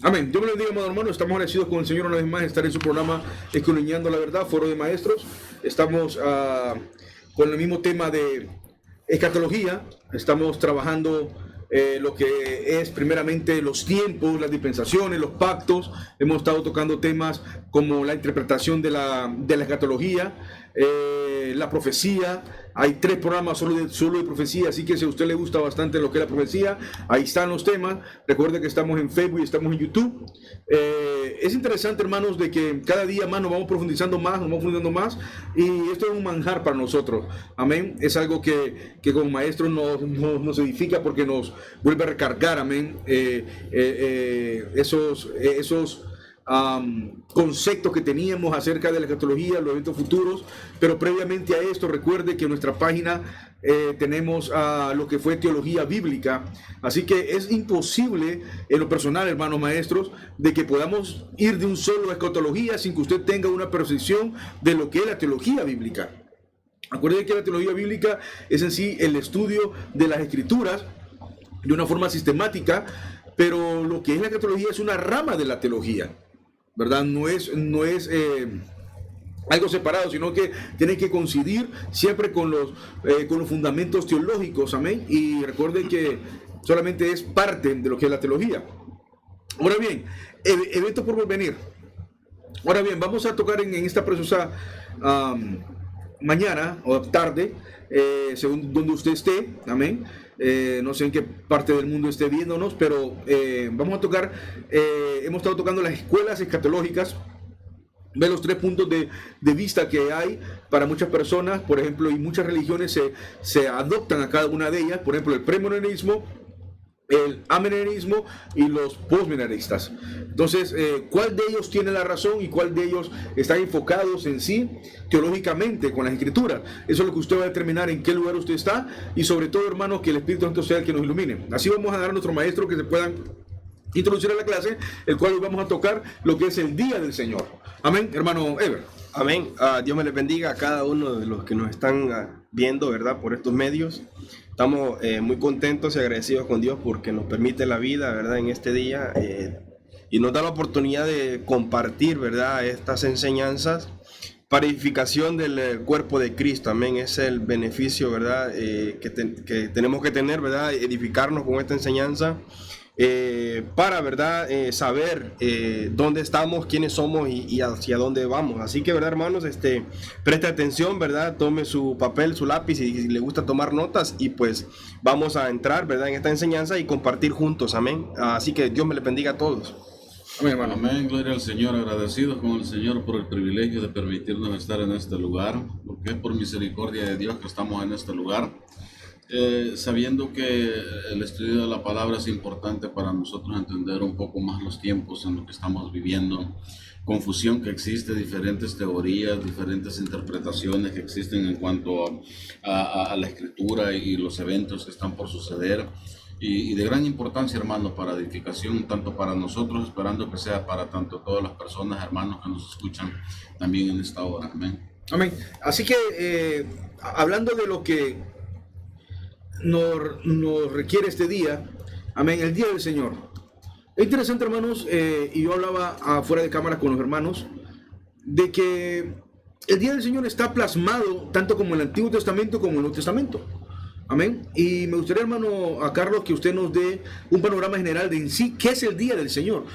Amén. Dios me lo bendiga, amado hermano. Estamos agradecidos con el Señor una vez más de estar en su programa Escudriñando la Verdad, Foro de Maestros. Estamos con el mismo tema de escatología. Estamos trabajando lo que es primeramente los tiempos, las dispensaciones, los pactos. Hemos estado tocando temas como la interpretación de la escatología, la profecía. Hay 3 programas solo de profecía, así que si a usted le gusta bastante lo que es la profecía, ahí están los temas. Recuerde que estamos en Facebook y estamos en YouTube. Es interesante, hermanos, de que cada día más nos vamos profundizando más, y esto es un manjar para nosotros. Amén. Es algo que como maestros nos edifica porque nos vuelve a recargar. Amén. Esos conceptos que teníamos acerca de la escatología, los eventos futuros. Pero previamente a esto, recuerde que en nuestra página tenemos lo que fue teología bíblica. Así que es imposible en lo personal, hermanos maestros, de que podamos ir de un solo a escatología sin que usted tenga una percepción de lo que es la teología bíblica. Acuérdense que la teología bíblica es en sí el estudio de las escrituras de una forma sistemática, pero lo que es la escatología es una rama de la teología, ¿verdad? No es algo separado, sino que tiene que coincidir siempre con los fundamentos teológicos. Amén. Y recuerden que solamente es parte de lo que es la teología. Ahora bien, eventos por venir. Ahora bien, vamos a tocar en esta preciosa mañana o tarde, según donde usted esté. Amén. No sé en qué parte del mundo esté viéndonos, pero vamos a tocar, hemos estado tocando las escuelas escatológicas, de los 3 puntos de vista que hay para muchas personas, por ejemplo, y muchas religiones se adoptan a cada una de ellas. Por ejemplo, el premilenialismo, el amilenialismo y los postmilenaristas. Entonces, ¿cuál de ellos tiene la razón y cuál de ellos están enfocados en sí teológicamente con las escrituras? Eso es lo que usted va a determinar, en qué lugar usted está, y sobre todo, hermanos, que el Espíritu Santo sea el que nos ilumine. Así vamos a dar a nuestro maestro que se puedan introducir a la clase, el cual hoy vamos a tocar lo que es el día del Señor. Amén, hermano Ever. Amén. Dios me les bendiga a cada uno de los que nos están viendo, ¿verdad? Por estos medios. Estamos muy contentos y agradecidos con Dios porque nos permite la vida, ¿verdad? En este día y nos da la oportunidad de compartir, ¿verdad? Estas enseñanzas para edificación del cuerpo de Cristo. Amén. Es el beneficio, ¿verdad? Que tenemos que tener, ¿verdad? Edificarnos con esta enseñanza. Para, ¿verdad? Saber dónde estamos, quiénes somos y hacia dónde vamos. Así que, ¿verdad, hermanos? Preste atención, ¿verdad? Tome su papel, su lápiz y si le gusta tomar notas, y pues vamos a entrar, ¿verdad? En esta enseñanza y compartir juntos. Amén. Así que Dios me les bendiga a todos. Amén, hermano. Amén, gloria al Señor, agradecidos con el Señor por el privilegio de permitirnos estar en este lugar, porque es por misericordia de Dios que estamos en este lugar. Sabiendo que el estudio de la palabra es importante para nosotros entender un poco más los tiempos en los que estamos viviendo, confusión que existe, diferentes teorías, diferentes interpretaciones que existen en cuanto a la escritura y los eventos que están por suceder, y de gran importancia, hermanos, para edificación, tanto para nosotros, esperando que sea para tanto todas las personas, hermanos, que nos escuchan también en esta hora. Amén. Amén. Así que hablando de lo que nos requiere este día, amén, el día del Señor. Es interesante, hermanos, y yo hablaba afuera de cámara con los hermanos, de que el día del Señor está plasmado tanto como en el Antiguo Testamento como en el Nuevo Testamento. Amén. Y me gustaría, hermano, a Carlos, que usted nos dé un panorama general de en sí qué es el día del Señor.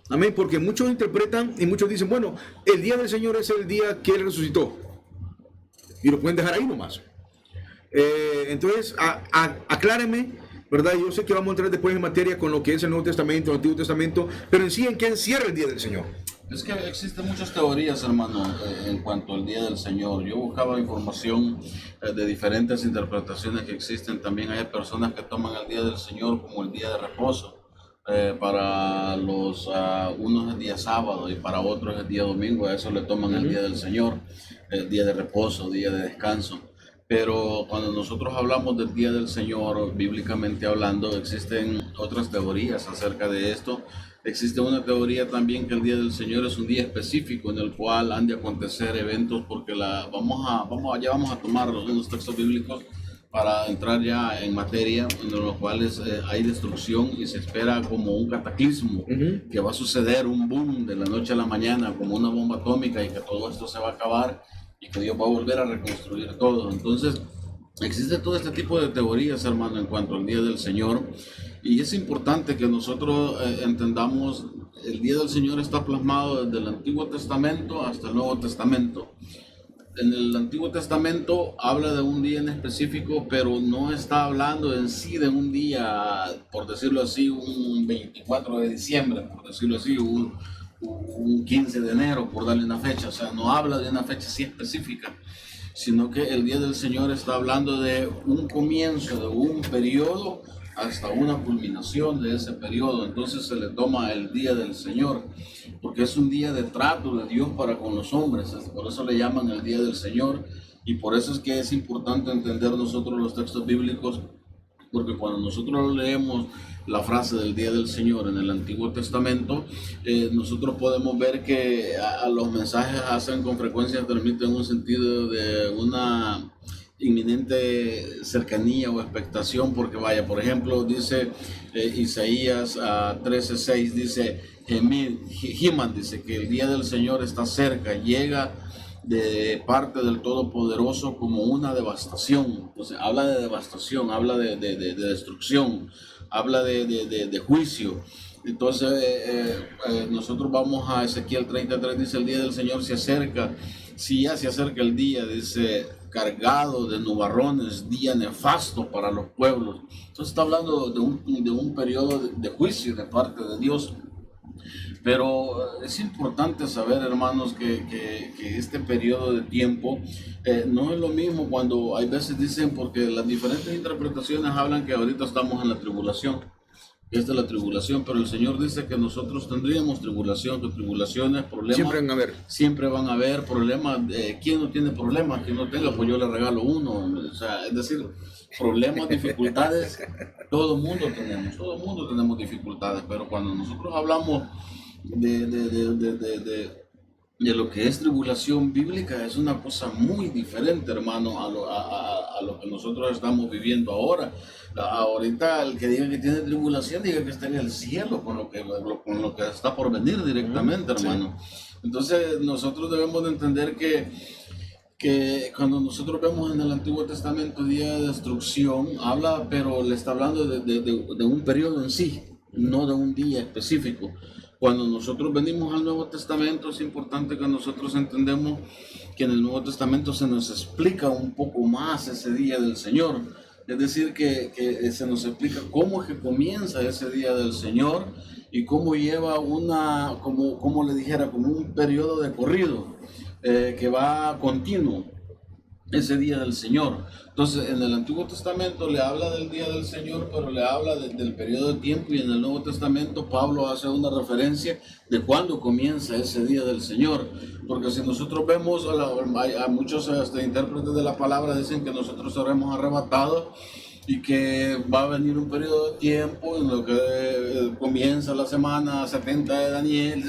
Amén. Porque muchos interpretan y muchos dicen, bueno, el día del Señor es el día que Él resucitó. Y lo pueden dejar ahí nomás. Entonces, acláreme, ¿verdad? Yo sé que vamos a entrar después en materia con lo que es el Nuevo Testamento, el Antiguo Testamento, pero en sí, ¿en qué encierra el día del Señor? Es que existen muchas teorías, hermano, en cuanto al Día del Señor. Yo buscaba información de diferentes interpretaciones que existen. También hay personas que toman el Día del Señor como el día de reposo. Para unos es el día sábado y para otros es el día domingo. A eso le toman el Día del Señor, el día de reposo, día de descanso. Pero cuando nosotros hablamos del Día del Señor, bíblicamente hablando, existen otras teorías acerca de esto. Existe una teoría también que el Día del Señor es un día específico en el cual han de acontecer eventos, porque ya vamos a tomar unos textos bíblicos para entrar ya en materia, en los cuales hay destrucción y se espera como un cataclismo, que va a suceder un boom de la noche a la mañana, como una bomba atómica, y que todo esto se va a acabar y que Dios va a volver a reconstruir todo. Entonces, existe todo este tipo de teorías, hermano, en cuanto al Día del Señor, y es importante que nosotros entendamos, el Día del Señor está plasmado desde el Antiguo Testamento hasta el Nuevo Testamento. En el Antiguo Testamento habla de un día en específico, pero no está hablando en sí de un día, por decirlo así, un 24 de diciembre, por decirlo así, un 15 de enero, por darle una fecha. O sea, no habla de una fecha así específica, sino que el Día del Señor está hablando de un comienzo, de un periodo hasta una culminación de ese periodo. Entonces se le toma el Día del Señor, porque es un día de trato de Dios para con los hombres. Por eso le llaman el Día del Señor, y por eso es que es importante entender nosotros los textos bíblicos, porque cuando nosotros leemos la frase del Día del Señor en el Antiguo Testamento, nosotros podemos ver que a los mensajes hacen con frecuencia, transmiten un sentido de una inminente cercanía o expectación, porque vaya, por ejemplo, dice Isaías 13:6, dice Heman, dice que el día del Señor está cerca, llega de parte del Todopoderoso como una devastación. Entonces habla de devastación, habla de destrucción, habla de juicio. Entonces nosotros vamos a Ezequiel 33, dice el día del Señor se acerca. Si ya se acerca el día, dice, cargado de nubarrones, día nefasto para los pueblos. Entonces está hablando de un periodo de juicio de parte de Dios. Pero es importante saber, hermanos, que este periodo de tiempo no es lo mismo cuando hay veces dicen, porque las diferentes interpretaciones hablan que ahorita estamos en la tribulación. Esta es la tribulación, pero el Señor dice que nosotros tendríamos tribulación, que tribulaciones, problemas. Siempre van a haber problemas. ¿Quién no tiene problemas? Quien no tenga, pues yo le regalo uno. O sea, es decir, problemas, dificultades, todo el mundo tenemos dificultades, pero cuando nosotros hablamos de lo que es tribulación bíblica, es una cosa muy diferente, hermano, a lo que nosotros estamos viviendo ahora. Ahorita el que diga que tiene tribulación, diga que está en el cielo con lo que está por venir directamente, hermano. Sí. Entonces nosotros debemos de entender que cuando nosotros vemos en el Antiguo Testamento día de destrucción, habla, pero le está hablando de un periodo en sí, no de un día específico. Cuando nosotros venimos al Nuevo Testamento, es importante que nosotros entendemos que en el Nuevo Testamento se nos explica un poco más ese día del Señor. Es decir, que se nos explica cómo es que comienza ese día del Señor y cómo lleva como le dijera, como un periodo de corrido que va continuo, ese día del Señor. Entonces, en el Antiguo Testamento le habla del día del Señor, pero le habla del periodo de tiempo, y en el Nuevo Testamento Pablo hace una referencia de cuándo comienza ese día del Señor. Porque si nosotros vemos, a muchos intérpretes de la palabra dicen que nosotros seremos arrebatados y que va a venir un periodo de tiempo en lo que comienza la semana 70 de Daniel,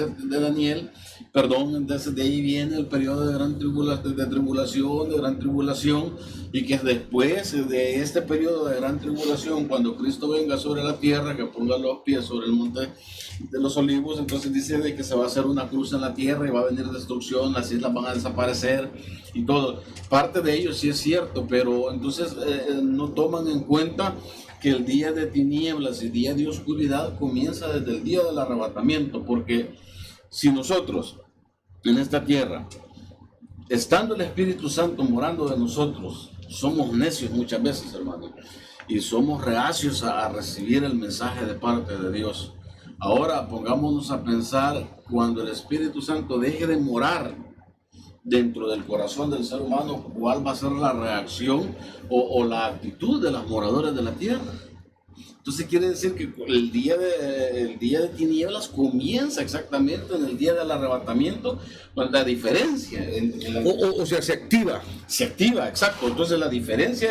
desde ahí viene el periodo de gran tribulación, y que después de este periodo de gran tribulación, cuando Cristo venga sobre la tierra, que ponga los pies sobre el monte de los olivos, entonces dice de que se va a hacer una cruz en la tierra y va a venir destrucción, las islas van a desaparecer y todo. Parte de ello sí es cierto, pero entonces no toman en cuenta que el día de tinieblas y día de oscuridad comienza desde el día del arrebatamiento, porque si nosotros en esta tierra, estando el Espíritu Santo morando de nosotros, somos necios muchas veces, hermano, y somos reacios a recibir el mensaje de parte de Dios. Ahora pongámonos a pensar, cuando el Espíritu Santo deje de morar dentro del corazón del ser humano, ¿cuál va a ser la reacción o la actitud de los moradores de la tierra? Entonces quiere decir que el día de tinieblas comienza exactamente en el día del arrebatamiento, con la diferencia. O sea, se activa. Se activa, exacto. Entonces la diferencia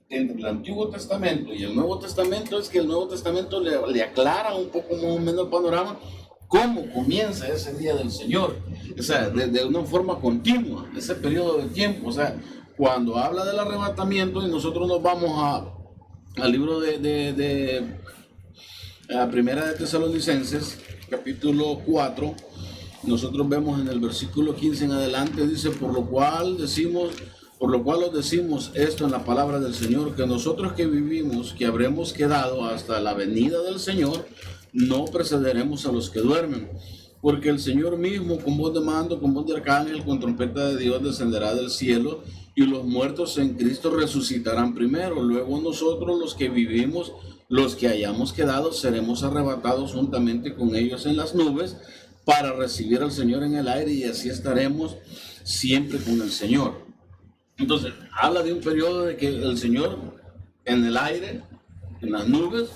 entre el Antiguo Testamento y el Nuevo Testamento es que el Nuevo Testamento le aclara un poco más o menos el panorama, cómo comienza ese día del Señor. O sea, de una forma continua, ese periodo de tiempo. O sea, cuando habla del arrebatamiento, y nosotros nos vamos al libro a Primera de Tesalonicenses, capítulo 4, nosotros vemos en el versículo 15 en adelante, dice, por lo cual os decimos esto en la palabra del Señor, que nosotros que vivimos, que habremos quedado hasta la venida del Señor, no precederemos a los que duermen. Porque el Señor mismo, con voz de mando, con voz de arcángel, con trompeta de Dios, descenderá del cielo, y los muertos en Cristo resucitarán primero. Luego nosotros, los que vivimos, los que hayamos quedado, seremos arrebatados juntamente con ellos en las nubes, para recibir al Señor en el aire, y así estaremos siempre con el Señor. Entonces, habla de un periodo de que el Señor en el aire, en las nubes,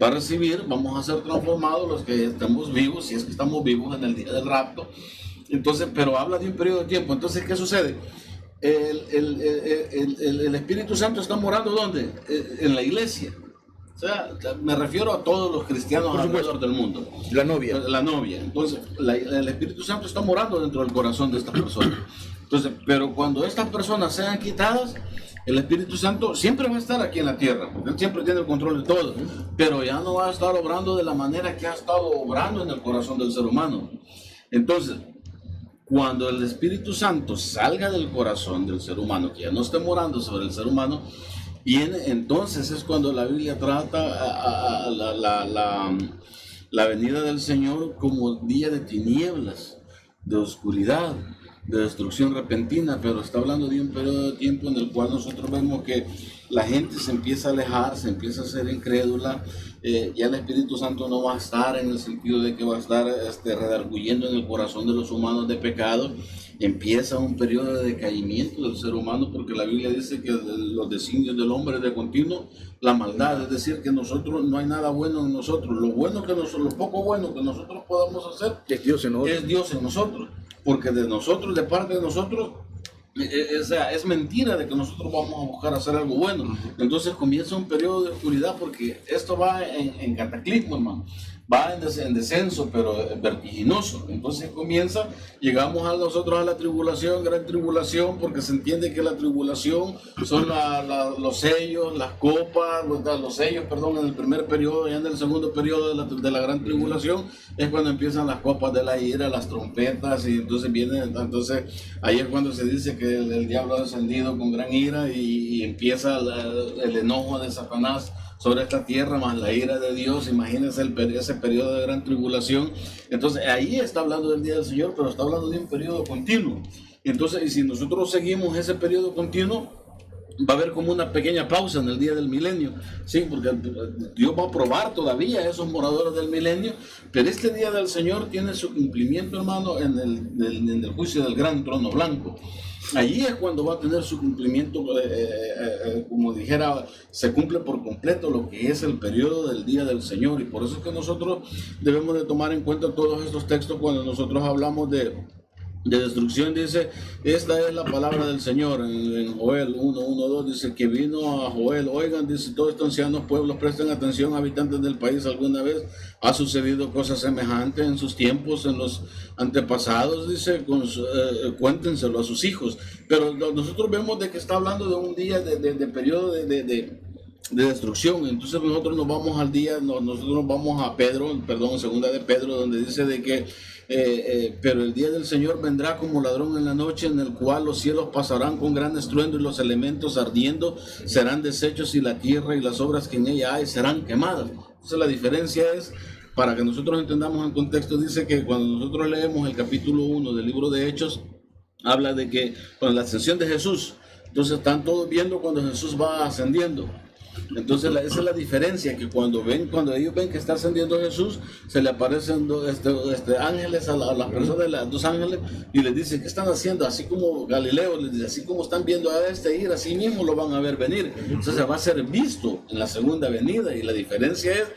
va a recibir, vamos a ser transformados los que estamos vivos, si es que estamos vivos en el día del rapto. Entonces, pero habla de un periodo de tiempo. Entonces, ¿qué sucede? El Espíritu Santo está morando ¿dónde? En la iglesia. O sea, me refiero a todos los cristianos alrededor del mundo. La novia. La novia. Entonces, el Espíritu Santo está morando dentro del corazón de estas personas. Entonces, pero cuando estas personas sean quitadas, el Espíritu Santo siempre va a estar aquí en la tierra, porque Él siempre tiene el control de todo, pero ya no va a estar obrando de la manera que ha estado obrando en el corazón del ser humano. Entonces, cuando el Espíritu Santo salga del corazón del ser humano, que ya no esté morando sobre el ser humano, viene, entonces es cuando la Biblia trata la venida del Señor como día de tinieblas, de oscuridad, de destrucción repentina, pero está hablando de un periodo de tiempo en el cual nosotros vemos que la gente se empieza a alejar, se empieza a ser incrédula, ya el Espíritu Santo no va a estar en el sentido de que va a estar redarguyendo en el corazón de los humanos de pecado. Empieza un periodo de decaimiento del ser humano, porque la Biblia dice que los designios del hombre es de continuo la maldad, es decir, que nosotros no hay nada bueno en nosotros, lo poco bueno que nosotros podamos hacer es Dios en nosotros. Es Dios en nosotros, porque de nosotros, de parte de nosotros, es mentira de que nosotros vamos a buscar hacer algo bueno. Entonces comienza un periodo de oscuridad, porque esto va en cataclismo, hermano, va en descenso, pero vertiginoso. Entonces llegamos nosotros a la tribulación, gran tribulación, porque se entiende que la tribulación son los sellos, las copas, los sellos, perdón, en el primer periodo. Ya en el segundo periodo de la gran tribulación es cuando empiezan las copas de la ira, las trompetas, y entonces ahí es cuando se dice que el diablo ha descendido con gran ira, y empieza el enojo de Satanás sobre esta tierra, más la ira de Dios. Imagínense ese periodo de gran tribulación. Entonces ahí está hablando del día del Señor, pero está hablando de un periodo continuo. Entonces, y si nosotros seguimos ese periodo continuo, va a haber como una pequeña pausa en el día del milenio, sí, porque Dios va a probar todavía a esos moradores del milenio, pero este día del Señor tiene su cumplimiento, hermano, en el juicio del gran trono blanco. Allí es cuando va a tener su cumplimiento, como dijera, se cumple por completo lo que es el periodo del día del Señor. Y por eso es que nosotros debemos de tomar en cuenta todos estos textos cuando nosotros hablamos de destrucción. Dice, esta es la palabra del Señor. En Joel 1:1-2 dice que vino a Joel. Oigan, dice, todos estos ancianos pueblos, presten atención, habitantes del país, alguna vez ha sucedido cosas semejantes en sus tiempos, en los antepasados, dice, cuéntenselo a sus hijos. Pero nosotros vemos de que está hablando de un día de periodo de destrucción. Entonces nosotros nos vamos al día, nosotros nos vamos a segunda de Pedro, donde dice de que pero el día del Señor vendrá como ladrón en la noche, en el cual los cielos pasarán con gran estruendo, y los elementos ardiendo serán deshechos, y la tierra y las obras que en ella hay serán quemadas. Entonces la diferencia es, para que nosotros entendamos el contexto, dice que cuando nosotros leemos el capítulo 1 del libro de Hechos, habla de que con la ascensión de Jesús, entonces están todos viendo cuando Jesús va ascendiendo. Entonces esa es la diferencia, que cuando ellos ven que está ascendiendo Jesús, se le aparecen ángeles a las personas, dos ángeles, y les dicen, ¿qué están haciendo? Así como Galileo les dice, así como están viendo a ir, así mismo lo van a ver venir. Entonces va a ser visto en la segunda venida, y la diferencia es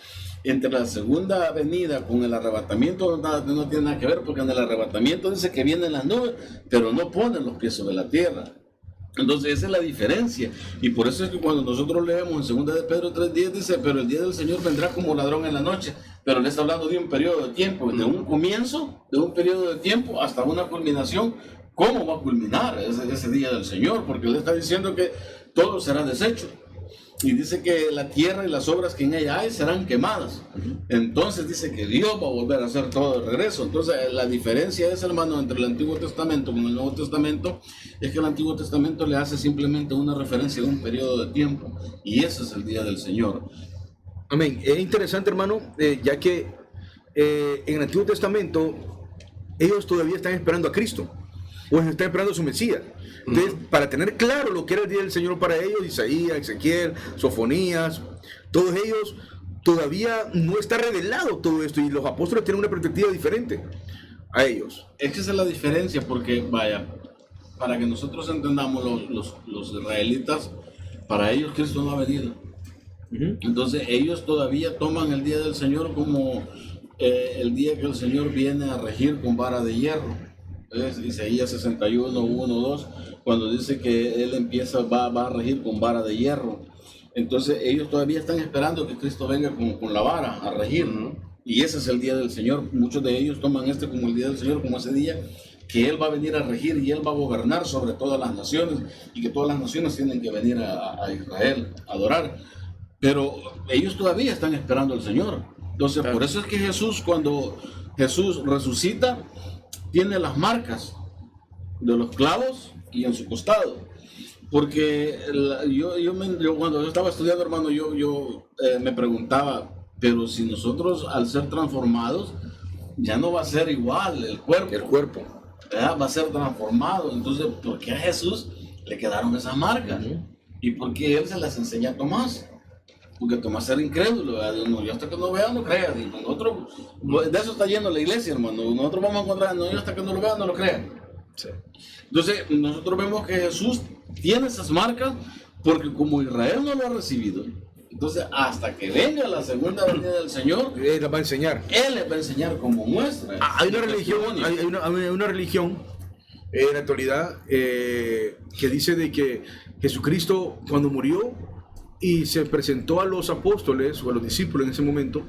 entre la segunda venida con el arrebatamiento, no tiene nada que ver, porque en el arrebatamiento dice que vienen las nubes, pero no ponen los pies sobre la tierra. Entonces esa es la diferencia, y por eso es que cuando nosotros leemos en 2 de Pedro 3:10 dice, pero el día del Señor vendrá como ladrón en la noche, pero le está hablando de un periodo de tiempo, de un comienzo, de un periodo de tiempo hasta una culminación, cómo va a culminar ese día del Señor, porque Él está diciendo que todo será deshecho. Y dice que la tierra y las obras que en ella hay serán quemadas. Entonces dice que Dios va a volver a hacer todo de regreso. Entonces la diferencia es, hermano, entre el Antiguo Testamento con el Nuevo Testamento, es que el Antiguo Testamento le hace simplemente una referencia de un periodo de tiempo. Y ese es el día del Señor. Amén. Es interesante, hermano, ya que en el Antiguo Testamento ellos todavía están esperando a Cristo, o están esperando a su Mesías. Entonces, para tener claro lo que era el día del Señor para ellos, Isaías, Ezequiel, Sofonías, todos ellos, todavía no está revelado todo esto, y los apóstoles tienen una perspectiva diferente a ellos. Es que esa es la diferencia, porque vaya, para que nosotros entendamos los israelitas, para ellos Cristo no ha venido. Entonces ellos todavía toman el día del Señor como el día que el Señor viene a regir con vara de hierro. Es Isaías 61, 1, 2, cuando dice que Él va a regir con vara de hierro. Entonces ellos todavía están esperando que Cristo venga con la vara a regir, ¿no? Y ese es el día del Señor. Muchos de ellos toman como el día del Señor, como ese día que Él va a venir a regir y Él va a gobernar sobre todas las naciones, y que todas las naciones tienen que venir a Israel a adorar. Pero ellos todavía están esperando al Señor. Entonces, por eso es que Jesús, cuando Jesús resucita, tiene las marcas de los clavos y en su costado. Porque cuando yo estaba estudiando, hermano, yo me preguntaba, pero si nosotros al ser transformados, ya no va a ser igual el cuerpo. ¿Verdad? Va a ser transformado. Entonces, ¿por qué a Jesús le quedaron esas marcas? ¿Y por qué Él se las enseña a Tomás? Porque Tomás era incrédulo, no, yo hasta que no vea no crea. Nosotros, de eso está lleno la iglesia, hermano. Nosotros vamos a encontrar, no, yo hasta que no lo vea no lo crea. Sí. Entonces nosotros vemos que Jesús tiene esas marcas, porque como Israel no lo ha recibido, entonces hasta que venga la segunda venida del Señor, Él les va a enseñar. Él les va a enseñar como muestra. Hay una religión en la actualidad que dice de que Jesucristo, cuando murió y se presentó a los apóstoles o a los discípulos en ese momento,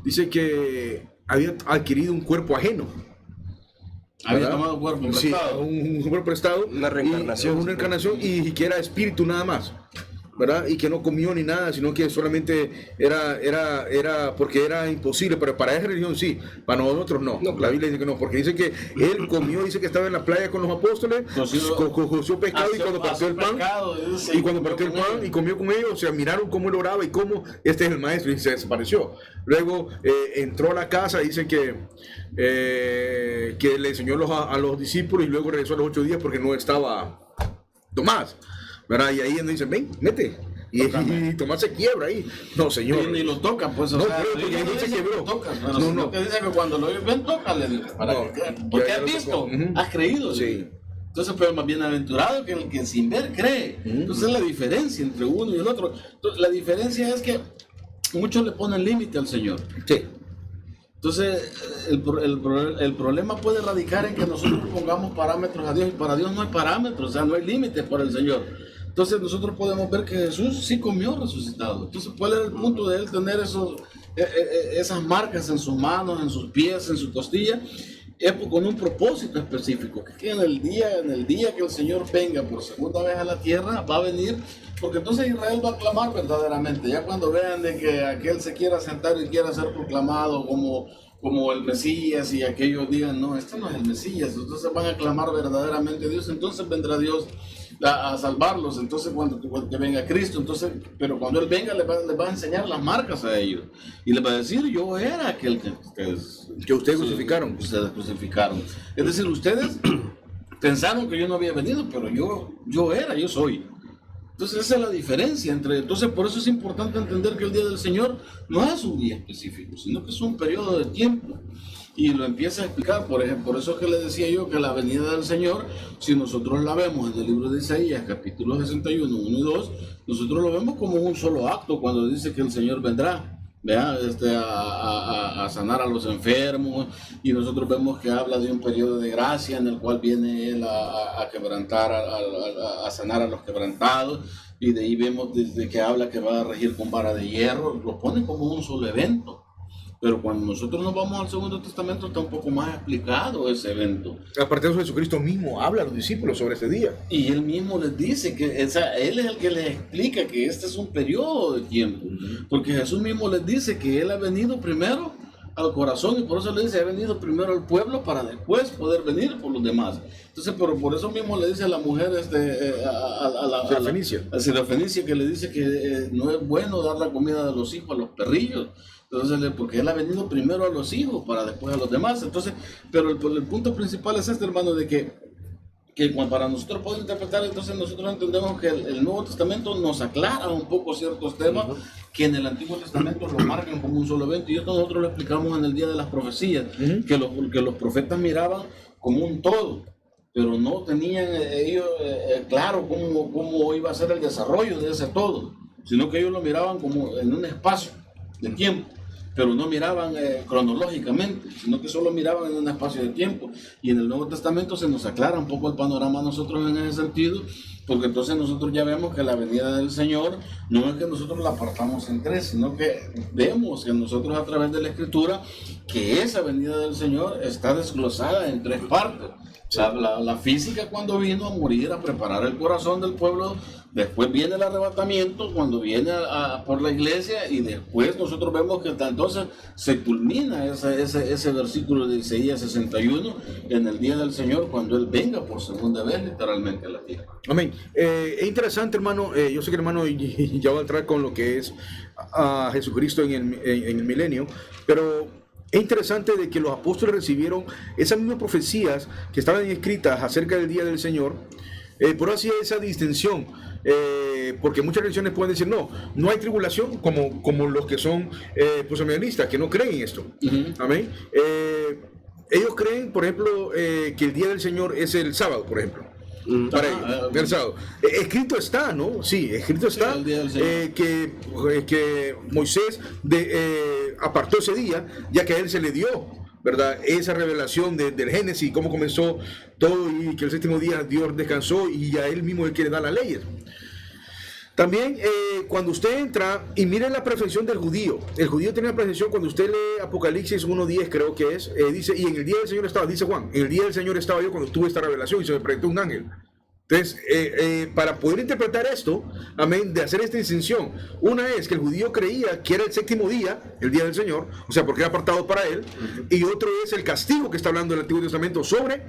dice que había adquirido un cuerpo ajeno. Había tomado un cuerpo prestado. Sí, un cuerpo prestado. Una reencarnación. Una encarnación, y que era espíritu nada más, ¿verdad? Y que no comió ni nada, sino que solamente era porque era imposible, pero para esa religión sí, para nosotros no. La Biblia dice que no, porque dice que él comió, dice que estaba en la playa con los apóstoles, coció pescado, y cuando partió el pan, y comió con ellos, o sea, miraron cómo él oraba y cómo este es el maestro, y se desapareció. Luego entró a la casa, dice que le enseñó a los discípulos, y luego regresó a los 8 días porque no estaba Tomás, ¿verdad? Y ahí él dice, ven, mete. Y Tomás se quiebra ahí. No, Señor. Ni lo toca, pues. No, porque él se quebró. No, que dice que cuando lo ven, tócale. Porque has visto, has creído. Sí. Entonces, pero más bienaventurado que el que sin ver cree. Entonces, la diferencia entre uno y el otro. Entonces, la diferencia es que muchos le ponen límite al Señor. Sí. Entonces, el problema puede radicar en que nosotros pongamos parámetros a Dios, y para Dios no hay parámetros, o sea, no hay límites para el Señor. Entonces, nosotros podemos ver que Jesús sí comió resucitado. Entonces, ¿cuál era el punto de él tener esas marcas en sus manos, en sus pies, en su costilla? Es con un propósito específico, que en el día que el Señor venga por segunda vez a la tierra, va a venir, porque entonces Israel va a clamar verdaderamente. Ya cuando vean de que aquel se quiera sentar y quiera ser proclamado como el Mesías, y aquellos digan, no, este no es el Mesías, entonces van a clamar verdaderamente a Dios, entonces vendrá Dios a salvarlos. Entonces cuando venga Cristo, entonces, pero cuando Él venga les va a enseñar las marcas a ellos, y les va a decir, yo era aquel que ustedes crucificaron. Ustedes crucificaron. Es decir, ustedes pensaron que yo no había venido, pero yo soy. Entonces esa es la diferencia entonces por eso es importante entender que el día del Señor no es un día específico, sino que es un periodo de tiempo. Y lo empieza a explicar, por ejemplo, por eso es que le decía yo que la venida del Señor, si nosotros la vemos en el libro de Isaías, capítulo 61, 1 y 2, nosotros lo vemos como un solo acto cuando dice que el Señor vendrá, ¿vea? A sanar a los enfermos, y nosotros vemos que habla de un periodo de gracia en el cual viene Él a quebrantar, a sanar a los quebrantados, y de ahí vemos desde que habla que va a regir con vara de hierro, lo pone como un solo evento. Pero cuando nosotros nos vamos al Segundo Testamento está un poco más explicado ese evento. Aparte de eso, Jesucristo mismo habla a los discípulos sobre este día. Y él mismo les dice que, o sea, él es el que les explica que este es un periodo de tiempo. Porque Jesús mismo les dice que él ha venido primero al corazón, y por eso le dice, ha venido primero al pueblo para después poder venir por los demás. Entonces, pero por eso mismo le dice a la mujer, a la Sirofenicia, que le dice que no es bueno dar la comida de los hijos a los perrillos. Entonces, porque él ha venido primero a los hijos para después a los demás. Entonces, pero el punto principal es este, hermano, de que para nosotros poder interpretar, entonces nosotros entendemos que el Nuevo Testamento nos aclara un poco ciertos temas que en el Antiguo Testamento lo marcan como un solo evento, y esto nosotros lo explicamos en el Día de las Profecías, que los profetas miraban como un todo, pero no tenían ellos claro cómo iba a ser el desarrollo de ese todo, sino que ellos lo miraban como en un espacio de tiempo, pero no miraban cronológicamente, sino que solo miraban en un espacio de tiempo. Y en el Nuevo Testamento se nos aclara un poco el panorama a nosotros en ese sentido, porque entonces nosotros ya vemos que la venida del Señor no es que nosotros la apartamos en tres, sino que vemos que nosotros a través de la Escritura que esa venida del Señor está desglosada en tres partes. La física, cuando vino a morir, a preparar el corazón del pueblo, después viene el arrebatamiento, cuando viene por la iglesia, y después nosotros vemos que entonces se culmina ese versículo de Isaías 61 en el día del Señor, cuando Él venga por segunda vez literalmente a la tierra. Amén. Es interesante, hermano, yo sé que el hermano ya va a entrar con lo que es a Jesucristo en el milenio, pero es interesante de que los apóstoles recibieron esas mismas profecías que estaban escritas acerca del día del Señor, por así esa distinción, porque muchas religiones pueden decir, no hay tribulación, como los que son posamilenistas, que no creen esto. Amén. Ellos creen, por ejemplo, que el día del Señor es el sábado, por ejemplo. Para ellos, el sábado. Escrito está, ¿no? Sí, escrito está, que Moisés apartó ese día, ya que a él se le dio, ¿verdad? Esa revelación del Génesis, cómo comenzó todo, y que el séptimo día Dios descansó, y a él mismo él quiere dar las leyes. También cuando usted entra y mire la perfección del judío, el judío tiene la perfección. Cuando usted lee Apocalipsis 1:10, creo que es, dice, y en el día del Señor estaba, dice Juan, en el día del Señor estaba yo cuando tuve esta revelación y se me presentó un ángel. Entonces, para poder interpretar esto, amén, de hacer esta distinción, una es que el judío creía que era el séptimo día, el día del Señor, o sea, porque era apartado para él, y otro es el castigo que está hablando el Antiguo Testamento sobre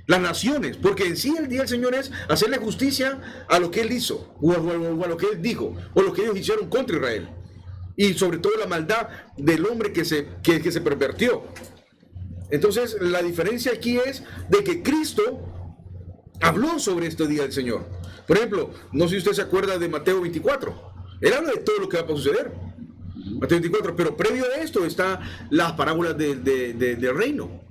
las naciones, porque en sí el día del Señor es hacerle justicia a lo que Él hizo, o a lo que Él dijo, o lo que ellos hicieron contra Israel, y sobre todo la maldad del hombre que se pervertió. Entonces, la diferencia aquí es de que Cristo habló sobre este día del Señor. Por ejemplo, no sé si usted se acuerda de Mateo 24, Él habla de todo lo que va a suceder, Mateo 24, pero previo a esto está las parábolas del reino,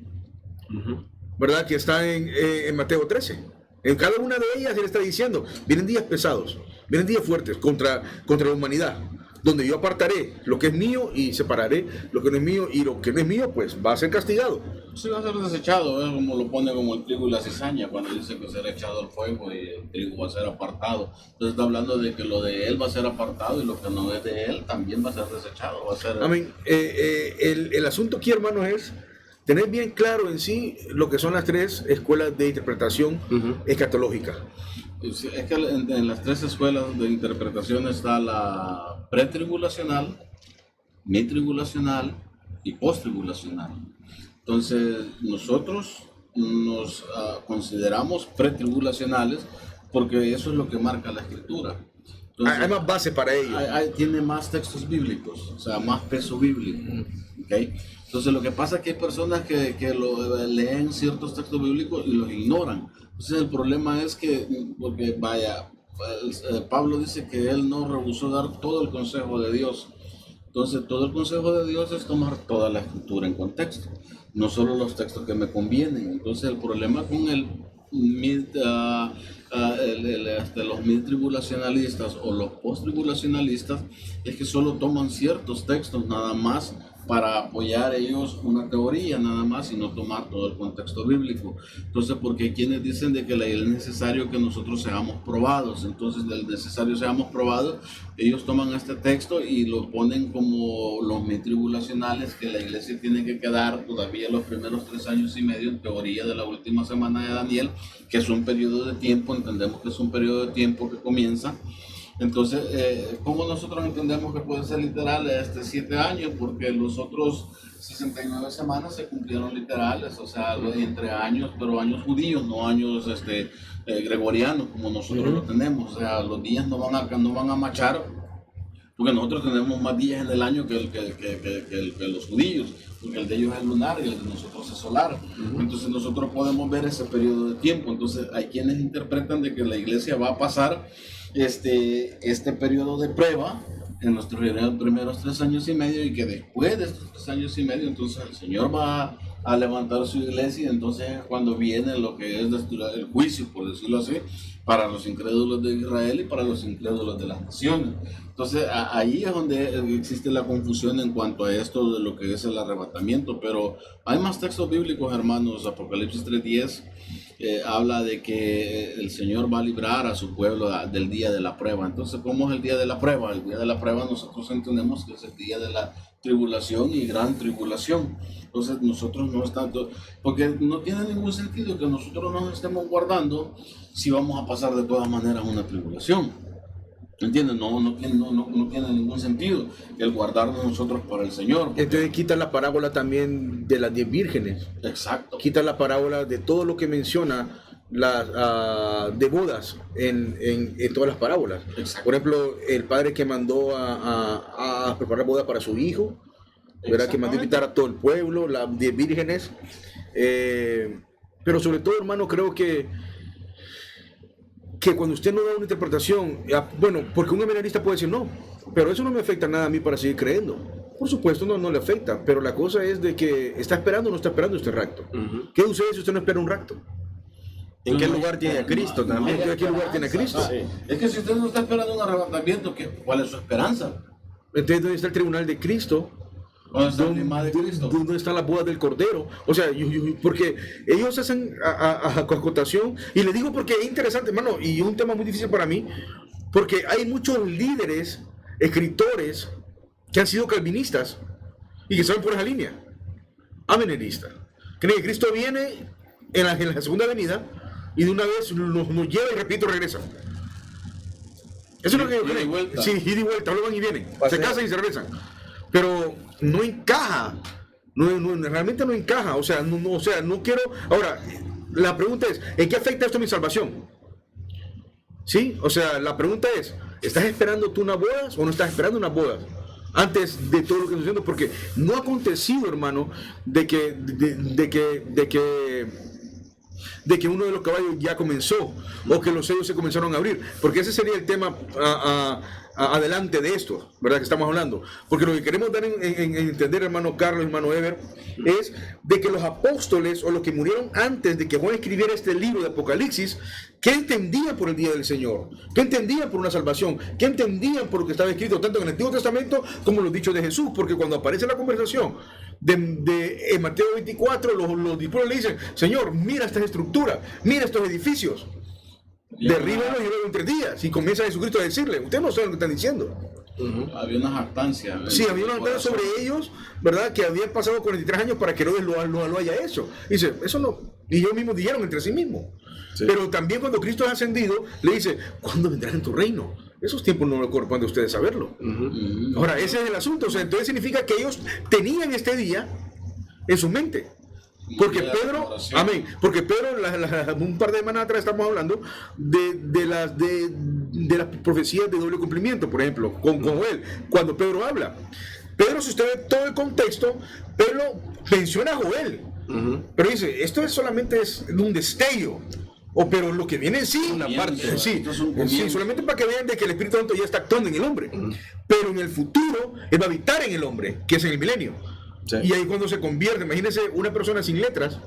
¿verdad? Que está en Mateo 13. En cada una de ellas Él está diciendo, vienen días pesados, vienen días fuertes contra la humanidad, donde yo apartaré lo que es mío y separaré lo que no es mío, y lo que no es mío pues va a ser castigado. Sí, va a ser desechado, como lo pone como el trigo y la cizaña, cuando dice que será echado al fuego y el trigo va a ser apartado. Entonces está hablando de que lo de él va a ser apartado y lo que no es de él también va a ser desechado. Va a ser... Amén. El asunto aquí, hermanos, es tener bien claro en sí lo que son las tres escuelas de interpretación escatológica. Es que en las tres escuelas de interpretación está la pretribulacional, mitribulacional y postribulacional. Entonces nosotros nos consideramos pretribulacionales porque eso es lo que marca la Escritura. Entonces, hay más base para ello. Tiene más textos bíblicos, o sea, más peso bíblico. ¿Okay? Entonces lo que pasa es que hay personas que leen ciertos textos bíblicos y los ignoran. Entonces el problema es que, porque vaya, Pablo dice que él no rehusó dar todo el consejo de Dios. Entonces todo el consejo de Dios es tomar toda la Escritura en contexto, no solo los textos que me convienen. Entonces el problema con los midtribulacionalistas o los posttribulacionalistas es que solo toman ciertos textos nada más para apoyar ellos una teoría nada más y no tomar todo el contexto bíblico. Entonces, porque hay quienes dicen de que es necesario que nosotros seamos probados, entonces del necesario seamos probados, ellos toman este texto y lo ponen como los tribulacionales, que la iglesia tiene que quedar todavía los primeros 3 años y medio en teoría de la última semana de Daniel, que es un periodo de tiempo, entendemos que es un periodo de tiempo que comienza. Entonces, ¿cómo nosotros entendemos que puede ser literal 7 años? Porque los otros 69 semanas se cumplieron literales, o sea, entre años, pero años judíos, no años gregorianos como nosotros lo tenemos. O sea, los días no van a machar, porque nosotros tenemos más días en el año que los judíos, porque el de ellos es lunar y el de nosotros es solar. Entonces nosotros podemos ver ese periodo de tiempo. Entonces hay quienes interpretan de que la iglesia va a pasar este periodo de prueba en los primeros 3 años y medio, y que después de estos 3 años y medio entonces el Señor va a levantar su iglesia, y entonces cuando viene lo que es el juicio, por decirlo así, para los incrédulos de Israel y para los incrédulos de las naciones. Entonces ahí es donde existe la confusión en cuanto a esto de lo que es el arrebatamiento, pero hay más textos bíblicos, hermanos. Apocalipsis 3:10 habla de que el Señor va a librar a su pueblo del día de la prueba. Entonces, ¿cómo es el día de la prueba? El día de la prueba nosotros entendemos que es el día de la tribulación y gran tribulación. Entonces nosotros no es tanto, porque no tiene ningún sentido que nosotros nos estemos guardando si vamos a pasar de todas maneras una tribulación. ¿Entienden? No tiene ningún sentido el guardarnos nosotros para el Señor. Entonces quita la parábola también de las 10 vírgenes. Exacto. Quita la parábola de todo lo que menciona de bodas en todas las parábolas. Exacto. Por ejemplo, el padre que mandó a preparar boda para su hijo, ¿verdad? Que mandó a invitar a todo el pueblo, las 10 vírgenes. Pero sobre todo, hermano, creo que cuando usted no da una interpretación, bueno, porque un evangelista puede decir no, pero eso no me afecta nada a mí para seguir creyendo. Por supuesto, no le afecta, pero la cosa es de que está esperando o no está esperando este rapto. ¿Qué sucede si usted no espera un rapto? ¿En qué lugar tiene a Cristo también? ¿En qué lugar tiene a Cristo? Sí. Es que si usted no está esperando un arrebatamiento, ¿cuál es su esperanza? Entonces, ¿dónde está el tribunal de Cristo? ¿Dónde está el clima de Cristo? ¿Dónde está la boda del Cordero? O sea, porque ellos hacen acotación, y le digo porque es interesante, hermano, y un tema muy difícil para mí, porque hay muchos líderes, escritores, que han sido calvinistas y que saben por esa línea, ameneristas. Creen que Cristo viene en la segunda venida y de una vez nos lleva y repito, regresa. Eso es lo que yo creo. Sí, ida y vuelta, luego van y vienen, se casan y se regresan. Pero no encaja, realmente no encaja, o sea, no quiero. Ahora, la pregunta es, ¿en qué afecta esto a mi salvación? ¿Sí? O sea, la pregunta es, ¿estás esperando tú unas bodas o no estás esperando unas bodas? Antes de todo lo que estoy diciendo, porque no ha acontecido, hermano, de que uno de los caballos ya comenzó, o que los sellos se comenzaron a abrir, porque ese sería el tema adelante de esto, ¿verdad? Que estamos hablando, porque lo que queremos dar en entender, hermano Carlos, hermano Ever, es de que los apóstoles o los que murieron antes de que Juan escribiera este libro de Apocalipsis, ¿qué entendían por el día del Señor? ¿Qué entendían por una salvación? ¿Qué entendían por lo que estaba escrito tanto en el Antiguo Testamento como en los dichos de Jesús? Porque cuando aparece la conversación en Mateo 24, los discípulos le dicen, Señor, mira estas estructuras, mira estos edificios, derríbalos y luego en 3 días. Y comienza Jesucristo a decirle, ustedes no saben lo que están diciendo. Había una jactancia. Sí, había una jactancia sobre ellos, ¿verdad? Que habían pasado 43 años para que Herodes lo haya hecho. Dice, eso no. Y ellos mismos dijeron entre sí mismos. Sí. Pero también cuando Cristo es ascendido, le dice, ¿cuándo vendrás en tu reino? Esos tiempos no le corresponde a ustedes saberlo. Ahora, ese es el asunto. O sea, entonces significa que ellos tenían este día en su mente. Porque Pedro, amén, porque Pedro, un par de semanas atrás estamos hablando de las profecías de doble cumplimiento, por ejemplo, con Joel, cuando Pedro habla. Pedro, si usted ve todo el contexto, Pedro menciona a Joel, pero dice, esto solamente es un destello. Pero lo que viene en sí, una parte, sí, solamente para que vean de que el Espíritu Santo ya está actuando en el hombre. Pero en el futuro, él va a habitar en el hombre, que es en el milenio. Sí. Y ahí cuando se convierte, imagínense una persona sin letras,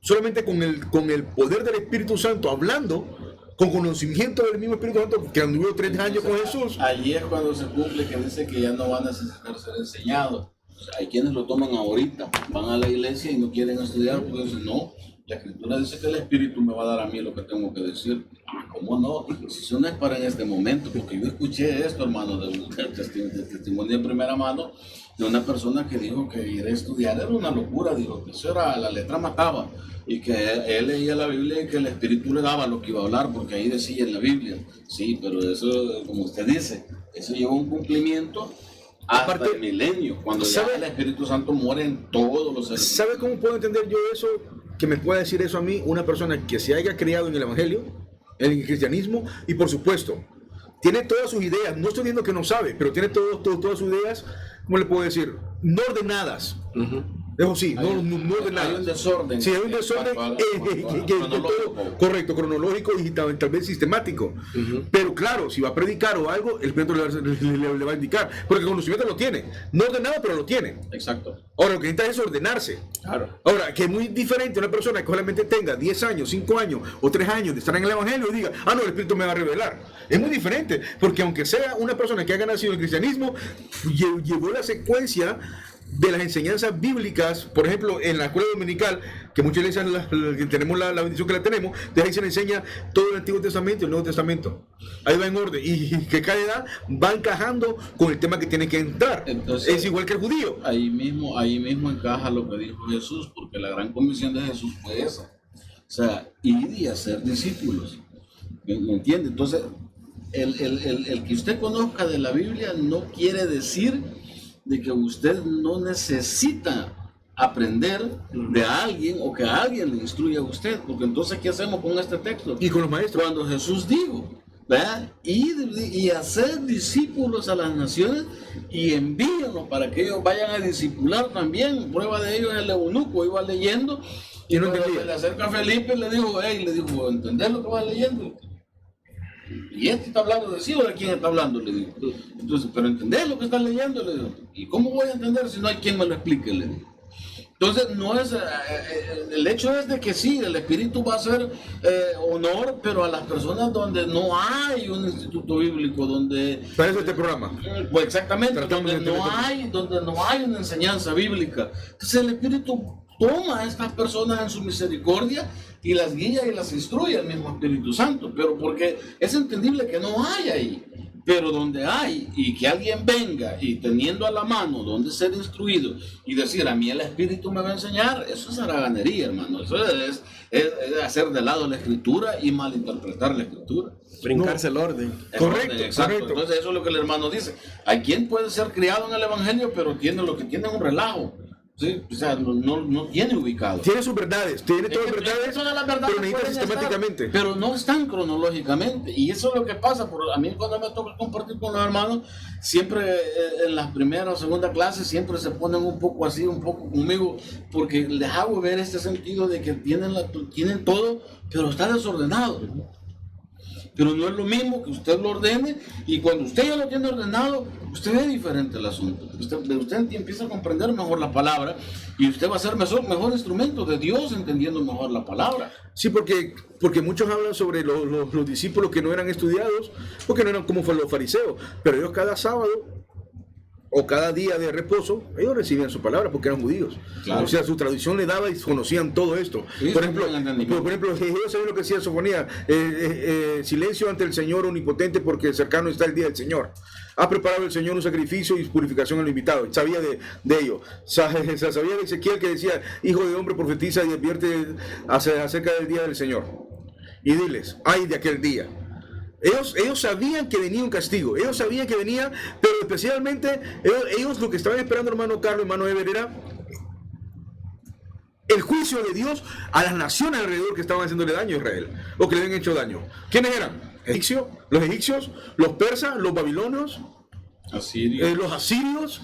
solamente con el poder del Espíritu Santo hablando, con conocimiento del mismo Espíritu Santo, que anduvo 3 años con Jesús. Allí es cuando se cumple que dice que ya no va a necesitar ser enseñado. Hay quienes lo toman ahorita, van a la iglesia y no quieren estudiar porque dicen, no, la Escritura dice que el Espíritu me va a dar a mí lo que tengo que decir. ¿Cómo no? Si eso no es para en este momento, porque yo escuché esto, hermano, del testimonio de primera mano de una persona que dijo que ir a estudiar era una locura, dijo que eso era, la letra mataba, y que él leía la Biblia y que el Espíritu le daba lo que iba a hablar, porque ahí decía en la Biblia. Sí, pero eso, como usted dice, eso lleva un cumplimiento hasta Aparte, el milenio, cuando ya el Espíritu Santo muere en todos los seres. ¿Sabe cómo puedo entender yo eso? Que me pueda decir eso a mí una persona que se haya criado en el Evangelio, en el cristianismo, y por supuesto, tiene todas sus ideas, no estoy diciendo que no sabe, pero tiene todas sus ideas, ¿cómo le puedo decir? No ordenadas. Eso sí, no ordenadas. Hay un desorden. Sí, hay un desorden correcto, cronológico y tal vez sistemático. Pero claro, si va a predicar o algo, el Espíritu le va a indicar, porque el conocimiento lo tiene. No ordenado, pero lo tiene. Exacto. Ahora, lo que necesita es ordenarse. Claro. Ahora, que es muy diferente una persona que solamente tenga 10 años, 5 años o 3 años de estar en el Evangelio y diga, no, el Espíritu me va a revelar. Es muy diferente, porque aunque sea una persona que haya nacido en el cristianismo, llevó la secuencia de las enseñanzas bíblicas, por ejemplo, en la escuela dominical, que muchas iglesias tenemos la bendición que la tenemos, de ahí se le enseña todo el Antiguo Testamento y el Nuevo Testamento. Ahí va en orden, y que cada edad va encajando con el tema que tiene que entrar. Entonces, es igual que el judío. Ahí mismo encaja lo que dijo Jesús, porque la gran comisión de Jesús fue esa. O sea, ir y hacer discípulos. ¿Me entiende? Entonces, el que usted conozca de la Biblia no quiere decir de que usted no necesita aprender de alguien o que alguien le instruya a usted, porque entonces ¿qué hacemos con este texto? Y con los maestros. Cuando Jesús dijo, ¿verdad? Y hacer discípulos a las naciones y envíenlos para que ellos vayan a discipular también. Prueba de ello es el eunuco, iba leyendo y no entendía. Le acerca a Felipe y le dijo, ¿entendés lo que vas leyendo? Y este está hablando de sí o de quién está hablando, le digo. Entonces, pero ¿entendés lo que estás leyendo? Le digo. ¿Y cómo voy a entender si no hay quien me lo explique? Le digo. Entonces, no es, el hecho es de que sí, el Espíritu va a hacer honor, pero a las personas donde no hay un instituto bíblico, donde... Para eso este programa. Pues exactamente, donde no hay una enseñanza bíblica. Entonces el Espíritu toma a estas personas en su misericordia y las guía y las instruye el mismo Espíritu Santo, pero porque es entendible que no hay ahí. Pero donde hay, y que alguien venga y teniendo a la mano donde ser instruido y decir, a mí el Espíritu me va a enseñar, eso es haraganería, hermano. Eso es hacer de lado la Escritura y malinterpretar la Escritura. Brincarse el orden. Correcto, exacto. correcto. Entonces eso es lo que el hermano dice. Hay quien puede ser criado en el Evangelio, pero lo que tiene es un relajo. ¿Sí? O sea, no tiene ubicado. Tiene sus verdades, tiene todas las verdades, todas las verdades, pero necesita sistemáticamente. Pero no están cronológicamente. Y eso es lo que pasa. A mí cuando me toca compartir con los hermanos, siempre en las primeras o segunda clases, siempre se ponen un poco así, un poco conmigo, porque les hago ver este sentido de que tienen todo, pero está desordenado. Pero no es lo mismo que usted lo ordene, y cuando usted ya lo tiene ordenado, usted ve diferente el asunto. Usted empieza a comprender mejor la palabra y usted va a ser mejor instrumento de Dios entendiendo mejor la palabra. Sí, porque muchos hablan sobre los discípulos que no eran estudiados, porque no eran como los fariseos, pero ellos cada sábado o cada día de reposo, ellos recibían su palabra porque eran judíos. Claro. O sea, su tradición le daba y conocían todo esto. Sí, por ejemplo, ellos sabían lo que decía Sofonía, silencio ante el Señor omnipotente porque cercano está el día del Señor. Ha preparado el Señor un sacrificio y purificación al invitado. Sabía de ello. Sabía de Ezequiel que decía, hijo de hombre, profetiza y advierte acerca del día del Señor. Y diles, ay de aquel día. Ellos sabían que venía un castigo, ellos sabían que venía, pero especialmente ellos lo que estaban esperando, hermano Carlos, hermano Ever, era el juicio de Dios a las naciones alrededor que estaban haciéndole daño a Israel, o que le habían hecho daño. ¿Quiénes eran? Los egipcios, los persas, los babilonios, los asirios,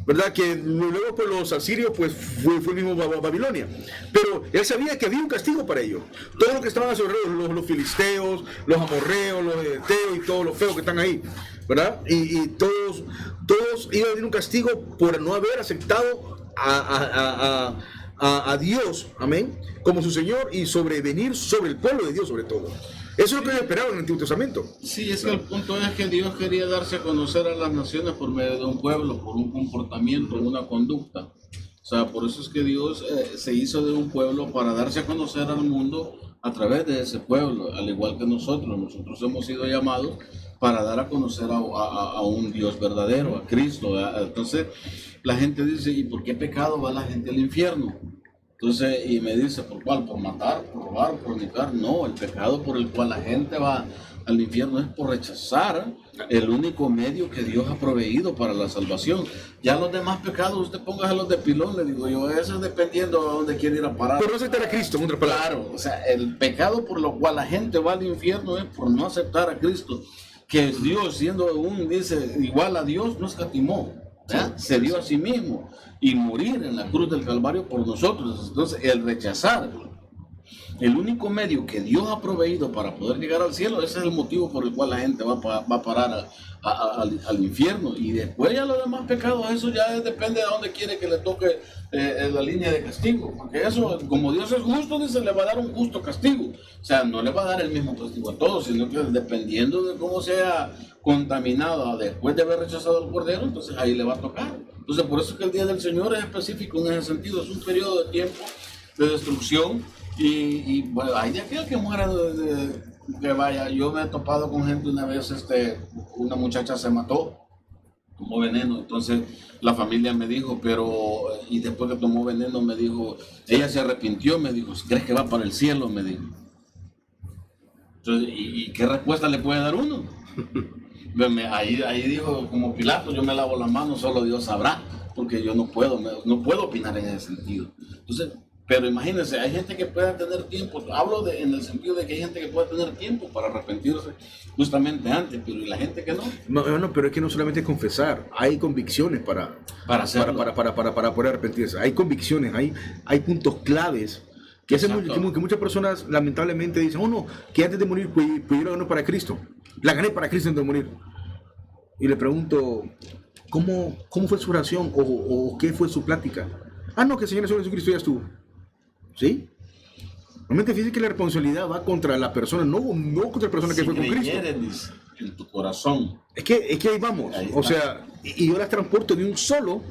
¿verdad? Que luego pues los asirios pues fue el mismo Babilonia, pero él sabía que había un castigo para ellos. Todo lo que estaban a su alrededor, los filisteos, los amorreos, los eteos y todos los feos que están ahí, ¿verdad? Y todos iban a tener un castigo por no haber aceptado a Dios, amén, como su Señor, y sobrevenir sobre el pueblo de Dios sobre todo. Eso es lo que yo esperaba en el Antiguo Testamento. Sí, es que el punto es que Dios quería darse a conocer a las naciones por medio de un pueblo, por un comportamiento, una conducta. O sea, por eso es que Dios se hizo de un pueblo para darse a conocer al mundo a través de ese pueblo, al igual que nosotros. Nosotros hemos sido llamados para dar a conocer a un Dios verdadero, a Cristo. Entonces, la gente dice, ¿y por qué pecado va la gente al infierno? Entonces, y me dice, ¿por cuál? ¿Por matar, por robar, por fornicar? No, el pecado por el cual la gente va al infierno es por rechazar el único medio que Dios ha proveído para la salvación. Ya los demás pecados, usted póngaselos de pilón, le digo yo, eso es dependiendo a dónde quiere ir a parar. Por no aceptar a Cristo, en otras palabras. Claro, o sea, el pecado por lo cual la gente va al infierno es por no aceptar a Cristo. Que Dios, siendo dice, igual a Dios, no escatimó. Se dio a sí mismo y morir en la cruz del Calvario por nosotros. Entonces, el rechazar el único medio que Dios ha proveído para poder llegar al cielo, ese es el motivo por el cual la gente va a parar al infierno. Y después ya los demás pecados, eso ya depende de dónde quiere que le toque la línea de castigo. Porque eso, como Dios es justo, dice, le va a dar un justo castigo. O sea, no le va a dar el mismo castigo a todos, sino que dependiendo de cómo sea contaminado después de haber rechazado el Cordero, entonces ahí le va a tocar. Entonces, por eso es que el Día del Señor es específico en ese sentido. Es un periodo de tiempo de destrucción. Y bueno, hay de aquel que muera que vaya. Yo me he topado con gente una vez, una muchacha se mató, tomó veneno. Entonces la familia me dijo, y después que tomó veneno me dijo, ella se arrepintió, me dijo, ¿crees que va para el cielo? Me dijo. Entonces, ¿y qué respuesta le puede dar uno? Ahí dijo, como Pilato, yo me lavo las manos, solo Dios sabrá, porque yo no puedo opinar en ese sentido. Entonces, pero imagínense, hay gente que puede tener tiempo, hablo en el sentido de que hay gente que puede tener tiempo para arrepentirse justamente antes, pero ¿y la gente que no? No, pero es que no solamente confesar, hay convicciones para poder arrepentirse, hay convicciones, hay puntos claves que muchas personas lamentablemente dicen, no, que antes de morir pudieron ganar para Cristo, la gané para Cristo antes de morir. Y le pregunto, ¿cómo fue su oración o qué fue su plática? No, que el Señor Jesucristo ya estuvo. ¿Sí? Realmente fíjate que la responsabilidad va contra la persona, no contra la persona que fue con Cristo. En tu corazón. Es que ahí vamos. O sea, y yo las transporto de un solo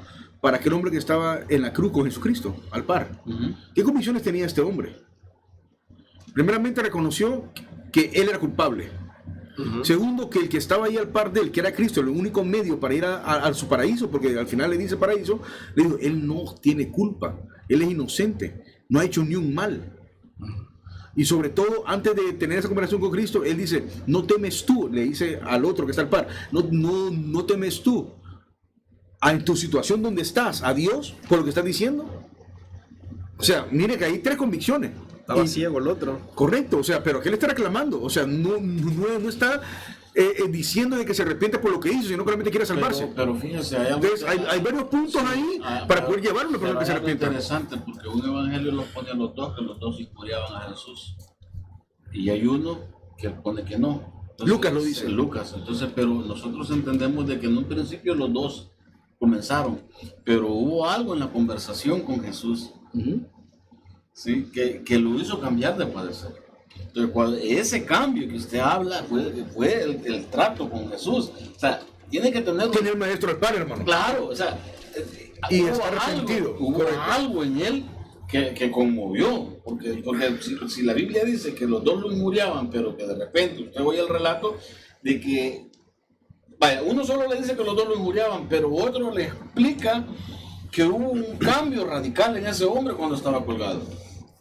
para aquel hombre que estaba en la cruz con Jesucristo, al par. ¿Qué convicciones tenía este hombre? Primeramente reconoció que él era culpable. Segundo, que el que estaba ahí al par de él, que era Cristo, el único medio para ir a su paraíso, porque al final le dice paraíso, le dijo, él no tiene culpa, él es inocente, no ha hecho ni un mal. Y sobre todo, antes de tener esa conversación con Cristo, él dice, no temes tú, le dice al otro que está al par, no temes tú, en tu situación donde estás, a Dios, por lo que estás diciendo. O sea, mire que hay tres convicciones. Estaba ciego el otro. Correcto, o sea, pero ¿qué le está reclamando? O sea, no está diciendo de que se arrepiente por lo que hizo, sino que realmente quiere salvarse. Pero fíjese, hay varios puntos ahí para poder llevar a una persona que se arrepienta. Es interesante, porque un evangelio los pone a los dos, que los dos injuriaban a Jesús. Y hay uno que pone que no. Entonces, Lucas lo dice. Lucas, entonces, pero nosotros entendemos de que en un principio los dos comenzaron, pero hubo algo en la conversación con Jesús. ¿Sí? Que lo hizo cambiar de parecer. Entonces, ese cambio que usted habla fue el trato con Jesús. O sea, tiene que tener... Tiene el maestro al par, hermano. Claro, o sea... Y está arrepentido. Hubo algo en él que conmovió. Porque si la Biblia dice que los dos lo injuriaban, pero que de repente usted oye el relato de que... Vaya, uno solo le dice que los dos lo injuriaban, pero otro le explica que hubo un cambio radical en ese hombre cuando estaba colgado.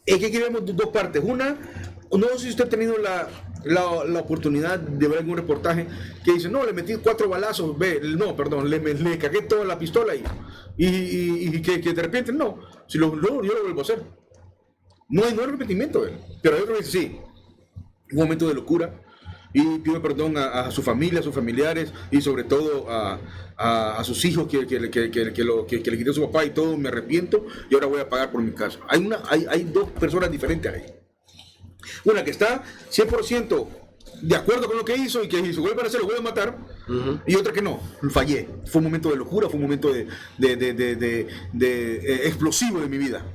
Es que aquí vemos dos partes. Una, no sé si usted ha tenido la oportunidad de ver algún reportaje que dice, no, le metí 4 balazos, le cagué toda la pistola y que de repente, no, si yo lo vuelvo a hacer. No hay arrepentimiento, pero hay otro que dice, sí, un momento de locura, y pido perdón a su familia, a sus familiares y sobre todo a sus hijos que le quité a su papá y todo, me arrepiento y ahora voy a pagar por mi caso. Hay dos personas diferentes ahí. Una que está 100% de acuerdo con lo que hizo y que hizo, vuelve a hacer, lo voy a matar, y otra que no, fallé. Fue un momento de locura, fue un momento de explosivo de mi vida.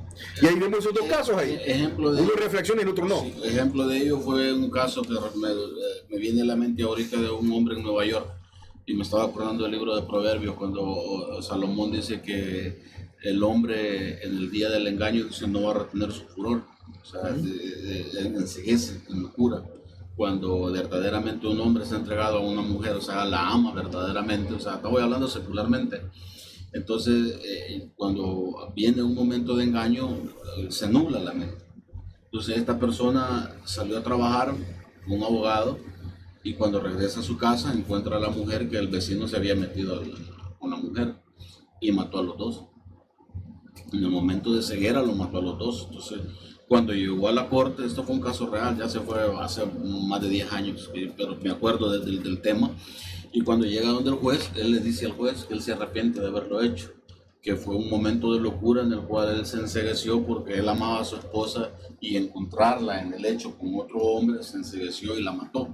Y ahí vemos esos dos casos ahí. Uno reflexiona y el otro no. Sí, ejemplo de ello fue un caso que me viene a la mente ahorita de un hombre en Nueva York. Y me estaba acordando del libro de Proverbios cuando Salomón dice que el hombre en el día del engaño dice, no va a retener su furor, o sea, enceguece, en locura. Cuando verdaderamente un hombre está entregado a una mujer, o sea, la ama verdaderamente, o sea, estoy hablando secularmente. Entonces, cuando viene un momento de engaño, se nubla la mente. Entonces, esta persona salió a trabajar con un abogado y cuando regresa a su casa encuentra a la mujer que el vecino se había metido con la mujer y mató a los dos. En el momento de ceguera lo mató a los dos. Entonces, cuando llegó a la corte, esto fue un caso real, ya se fue hace más de 10 años, pero me acuerdo del tema. Y cuando llega donde el juez, él le dice al juez que él se arrepiente de haberlo hecho, que fue un momento de locura en el cual él se encegueció porque él amaba a su esposa y encontrarla en el hecho con otro hombre se encegueció y la mató.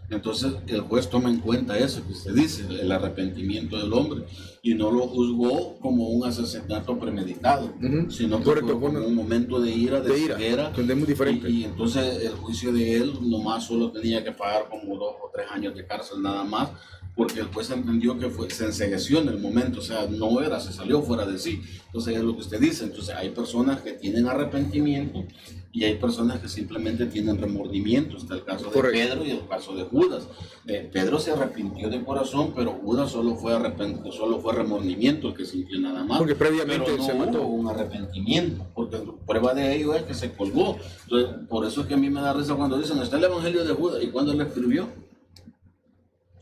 Entonces el juez toma en cuenta eso que usted dice, el arrepentimiento del hombre, y no lo juzgó como un asesinato premeditado, sino que fue como un momento de ira, de ceguera, que es muy diferente. Y entonces el juicio de él nomás solo tenía que pagar como 2 o 3 años de cárcel nada más, porque el juez entendió que se encegueció en el momento, o sea, no era, se salió fuera de sí. Entonces es lo que usted dice. Entonces hay personas que tienen arrepentimiento y hay personas que simplemente tienen remordimiento. Está el caso de Pedro y el caso de Judas. Pedro se arrepintió de corazón, pero Judas solo fue remordimiento el que sintió nada más. Porque previamente pero no se mató. hubo un arrepentimiento, porque prueba de ello es que se colgó. Entonces, por eso es que a mí me da risa cuando dicen, está el Evangelio de Judas, ¿y cuándo lo escribió?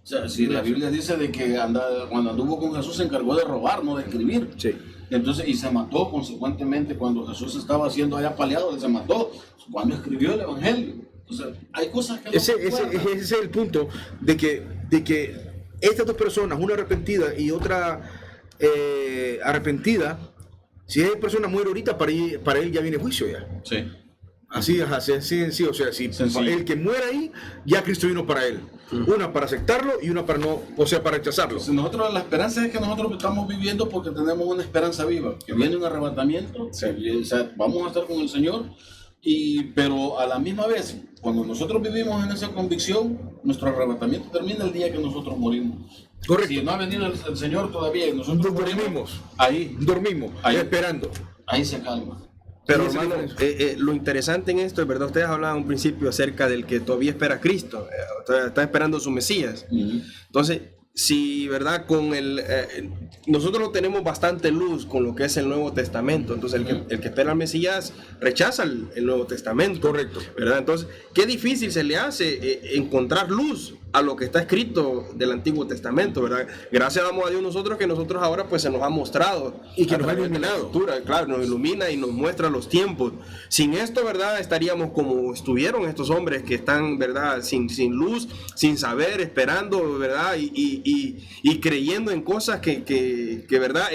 O sea, si la Biblia dice de que cuando anduvo con Jesús se encargó de robar, no de escribir. Sí. Entonces, y se mató consecuentemente cuando Jesús estaba siendo allá apaleado, él se mató. Cuando escribió el Evangelio. Entonces, hay cosas que ese es el punto de que estas dos personas, una arrepentida y otra arrepentida, si esa persona muere ahorita, para él ya viene juicio ya. Sí. Así es, sí, o sea, si el que muere ahí, ya Cristo vino para él. Una para aceptarlo y una para no, o sea, para rechazarlo. Entonces nosotros, la esperanza es que nosotros estamos viviendo porque tenemos una esperanza viva, que viene un arrebatamiento, o sea, vamos a estar con el Señor, pero a la misma vez, cuando nosotros vivimos en esa convicción, nuestro arrebatamiento termina el día que nosotros morimos. Correcto. Si no ha venido el Señor todavía y nosotros dormimos, dormimos, esperando. Ahí se calma. Pero hermano, lo interesante en esto es verdad, ustedes hablaban un principio acerca del que todavía espera a Cristo, está esperando su Mesías. Entonces, si verdad nosotros no tenemos bastante luz con lo que es el Nuevo Testamento, entonces el que espera al Mesías rechaza el Nuevo Testamento. Correcto. ¿Verdad? Entonces, qué difícil se le hace encontrar luz a lo que está escrito del Antiguo Testamento, ¿verdad? Gracias damos a Dios nosotros que nosotros ahora pues se nos ha mostrado y que nos ha iluminado. Claro, nos ilumina y nos muestra los tiempos. Sin esto, ¿verdad? Estaríamos como estuvieron estos hombres que están, ¿verdad? Sin luz, sin saber, esperando, ¿verdad? Y creyendo en cosas que ¿verdad?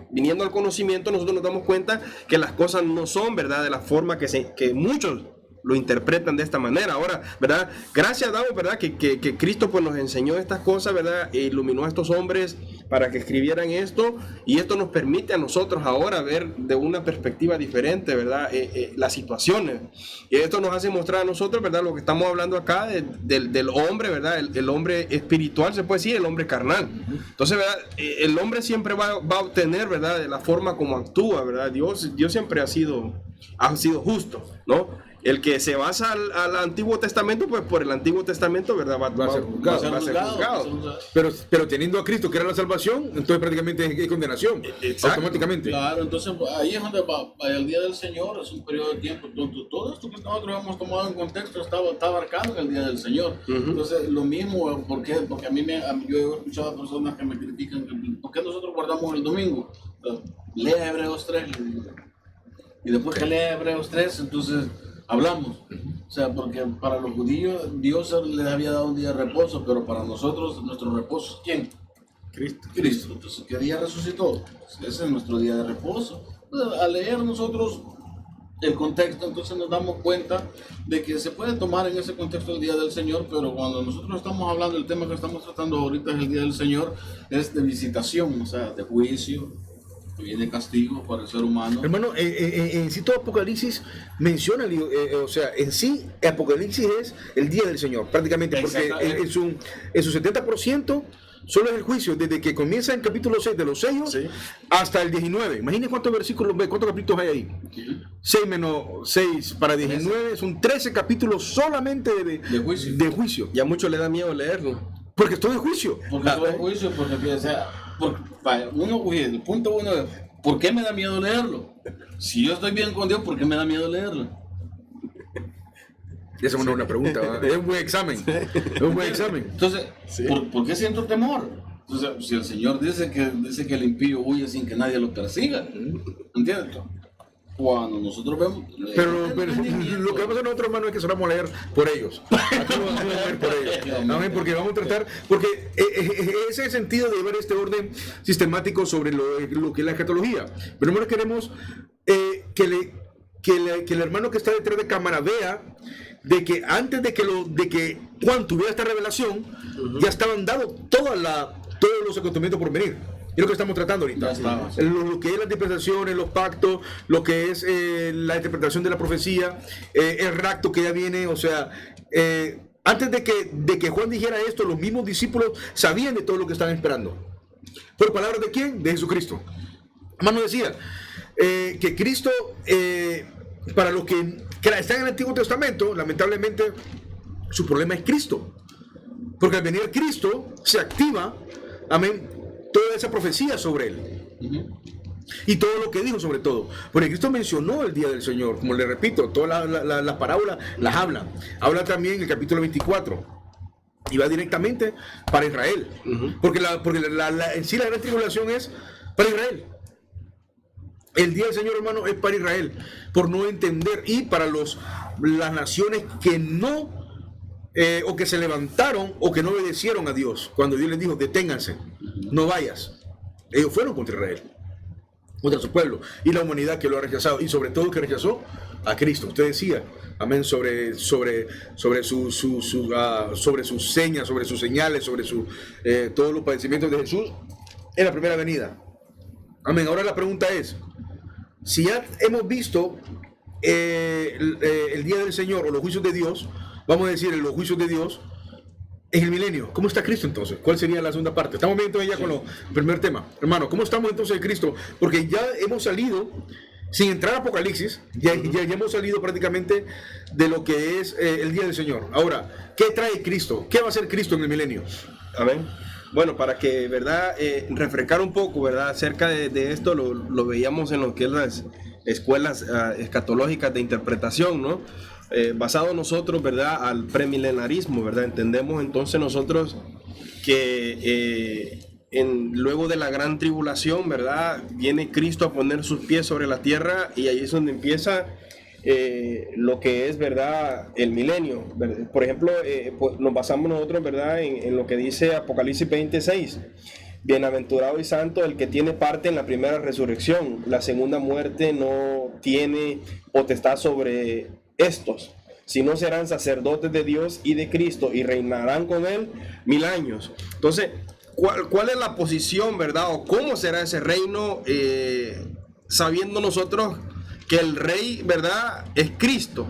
Viniendo al conocimiento nosotros nos damos cuenta que las cosas no son, ¿verdad? De la forma que muchos lo interpretan de esta manera. Ahora, ¿verdad? Gracias damos, ¿verdad? Que Cristo pues nos enseñó estas cosas, ¿verdad? E iluminó a estos hombres para que escribieran esto, y esto nos permite a nosotros ahora ver de una perspectiva diferente, ¿verdad? Las situaciones. Y esto nos hace mostrar a nosotros, ¿verdad? Lo que estamos hablando acá del hombre, ¿verdad? El hombre espiritual, se puede decir, el hombre carnal. Entonces, ¿verdad? El hombre siempre va a obtener, ¿verdad? De la forma como actúa, ¿verdad? Dios siempre ha sido justo, ¿no? El que se basa al Antiguo Testamento, pues por el Antiguo Testamento, ¿verdad? Va a ser juzgado. Pero teniendo a Cristo, que era la salvación, entonces prácticamente es condenación. Exacto. Automáticamente. Claro, entonces ahí es donde va el día del Señor, es un periodo de tiempo. Todo esto que nosotros hemos tomado en contexto está abarcado en el día del Señor. Entonces, lo mismo, ¿por qué? Porque yo he escuchado a personas que me critican, ¿por qué nosotros guardamos el domingo? Lea Hebreos 3. Y después que lea Hebreos 3, entonces hablamos. O sea, porque para los judíos Dios les había dado un día de reposo, pero para nosotros nuestro reposo, ¿quién? Cristo. Entonces, ¿qué día resucitó? Ese es nuestro día de reposo. Entonces, al leer nosotros el contexto, entonces nos damos cuenta de que se puede tomar en ese contexto el Día del Señor, pero cuando nosotros estamos hablando, el tema que estamos tratando ahorita es el Día del Señor, es de visitación, o sea, de juicio, que viene castigo para el ser humano. Hermano, en sí todo Apocalipsis menciona, o sea, en sí Apocalipsis es el Día del Señor, prácticamente, porque en su 70% solo es el juicio, desde que comienza en capítulo 6 de los sellos hasta el 19. Imagínense cuántos versículos, cuántos capítulos hay ahí. 6 menos 6 para 19, son 13 capítulos solamente de juicio. Y a muchos le da miedo leerlo. Porque es todo de juicio. Porque todo es juicio, porque, o sea, el punto uno es, ¿por qué me da miedo leerlo? Si yo estoy bien con Dios, ¿por qué me da miedo leerlo? Esa es una buena pregunta, ¿verdad? Es un buen examen. Es un buen examen. Entonces, ¿por qué siento temor? Entonces, si el Señor dice que el impío huye sin que nadie lo persiga, ¿entiendes? Cuando nosotros vemos... Pero lo que pasa a nosotros, hermano, es que solo vamos a leer por ellos. Vamos a leer por ellos. Amén, porque vamos a tratar... Porque ese es el sentido de ver este orden sistemático sobre lo que es la escatología. Pero primero queremos que el hermano que está detrás de cámara vea de que antes de que Juan tuviera esta revelación, ya estaban dados todos los acontecimientos por venir. Es lo que estamos tratando ahorita. Lo que es las dispensaciones, los pactos, lo que es la interpretación de la profecía, el rapto que ya viene, o sea, antes de que Juan dijera esto, los mismos discípulos sabían de todo lo que estaban esperando. ¿Por palabras de quién? De Jesucristo. Hermano decía que Cristo, para los que están en el Antiguo Testamento, lamentablemente, su problema es Cristo. Porque al venir Cristo, se activa, amén, toda esa profecía sobre él. Y todo lo que dijo sobre todo. Porque Cristo mencionó el Día del Señor. Como le repito, todas las parábolas las habla. Habla también en el capítulo 24. Y va directamente para Israel. Porque en sí la gran tribulación es para Israel. El Día del Señor, hermano, es para Israel, por no entender, y para las naciones que no, o que se levantaron, o que no obedecieron a Dios, cuando Dios les dijo, deténganse, no vayas. Ellos fueron contra Israel, contra su pueblo, y la humanidad que lo ha rechazado, y sobre todo que rechazó a Cristo. Usted decía, amén, sobre sus señas, sobre sus señales, sobre todos los padecimientos de Jesús en la primera venida. Amén. Ahora la pregunta es, si ya hemos visto el Día del Señor o los juicios de Dios, vamos a decir los juicios de Dios en el milenio, ¿cómo está Cristo entonces? ¿Cuál sería la segunda parte? Estamos viendo ya con el primer tema. Hermano, ¿cómo estamos entonces de Cristo? Porque ya hemos salido, sin entrar a Apocalipsis, ya hemos salido prácticamente de lo que es el Día del Señor. Ahora, ¿qué trae Cristo? ¿Qué va a hacer Cristo en el milenio? Amén. Bueno, para que, ¿verdad? Refrescar un poco, ¿verdad? Acerca de esto, lo veíamos en lo que es las escuelas escatológicas de interpretación, ¿no? Basado nosotros, ¿verdad? Al premilenarismo, ¿verdad? Entendemos entonces nosotros que luego de la gran tribulación, ¿verdad? Viene Cristo a poner sus pies sobre la tierra, y ahí es donde empieza lo que es, ¿verdad? El milenio, ¿verdad? Por ejemplo, pues nos basamos nosotros, ¿verdad? En lo que dice Apocalipsis 26. Bienaventurado y santo el que tiene parte en la primera resurrección. La segunda muerte no tiene potestad sobre estos, sino serán sacerdotes de Dios y de Cristo, y reinarán con él 1000 años. Entonces, ¿cuál es la posición, verdad? O cómo será ese reino, sabiendo nosotros que el rey, ¿verdad?, es Cristo.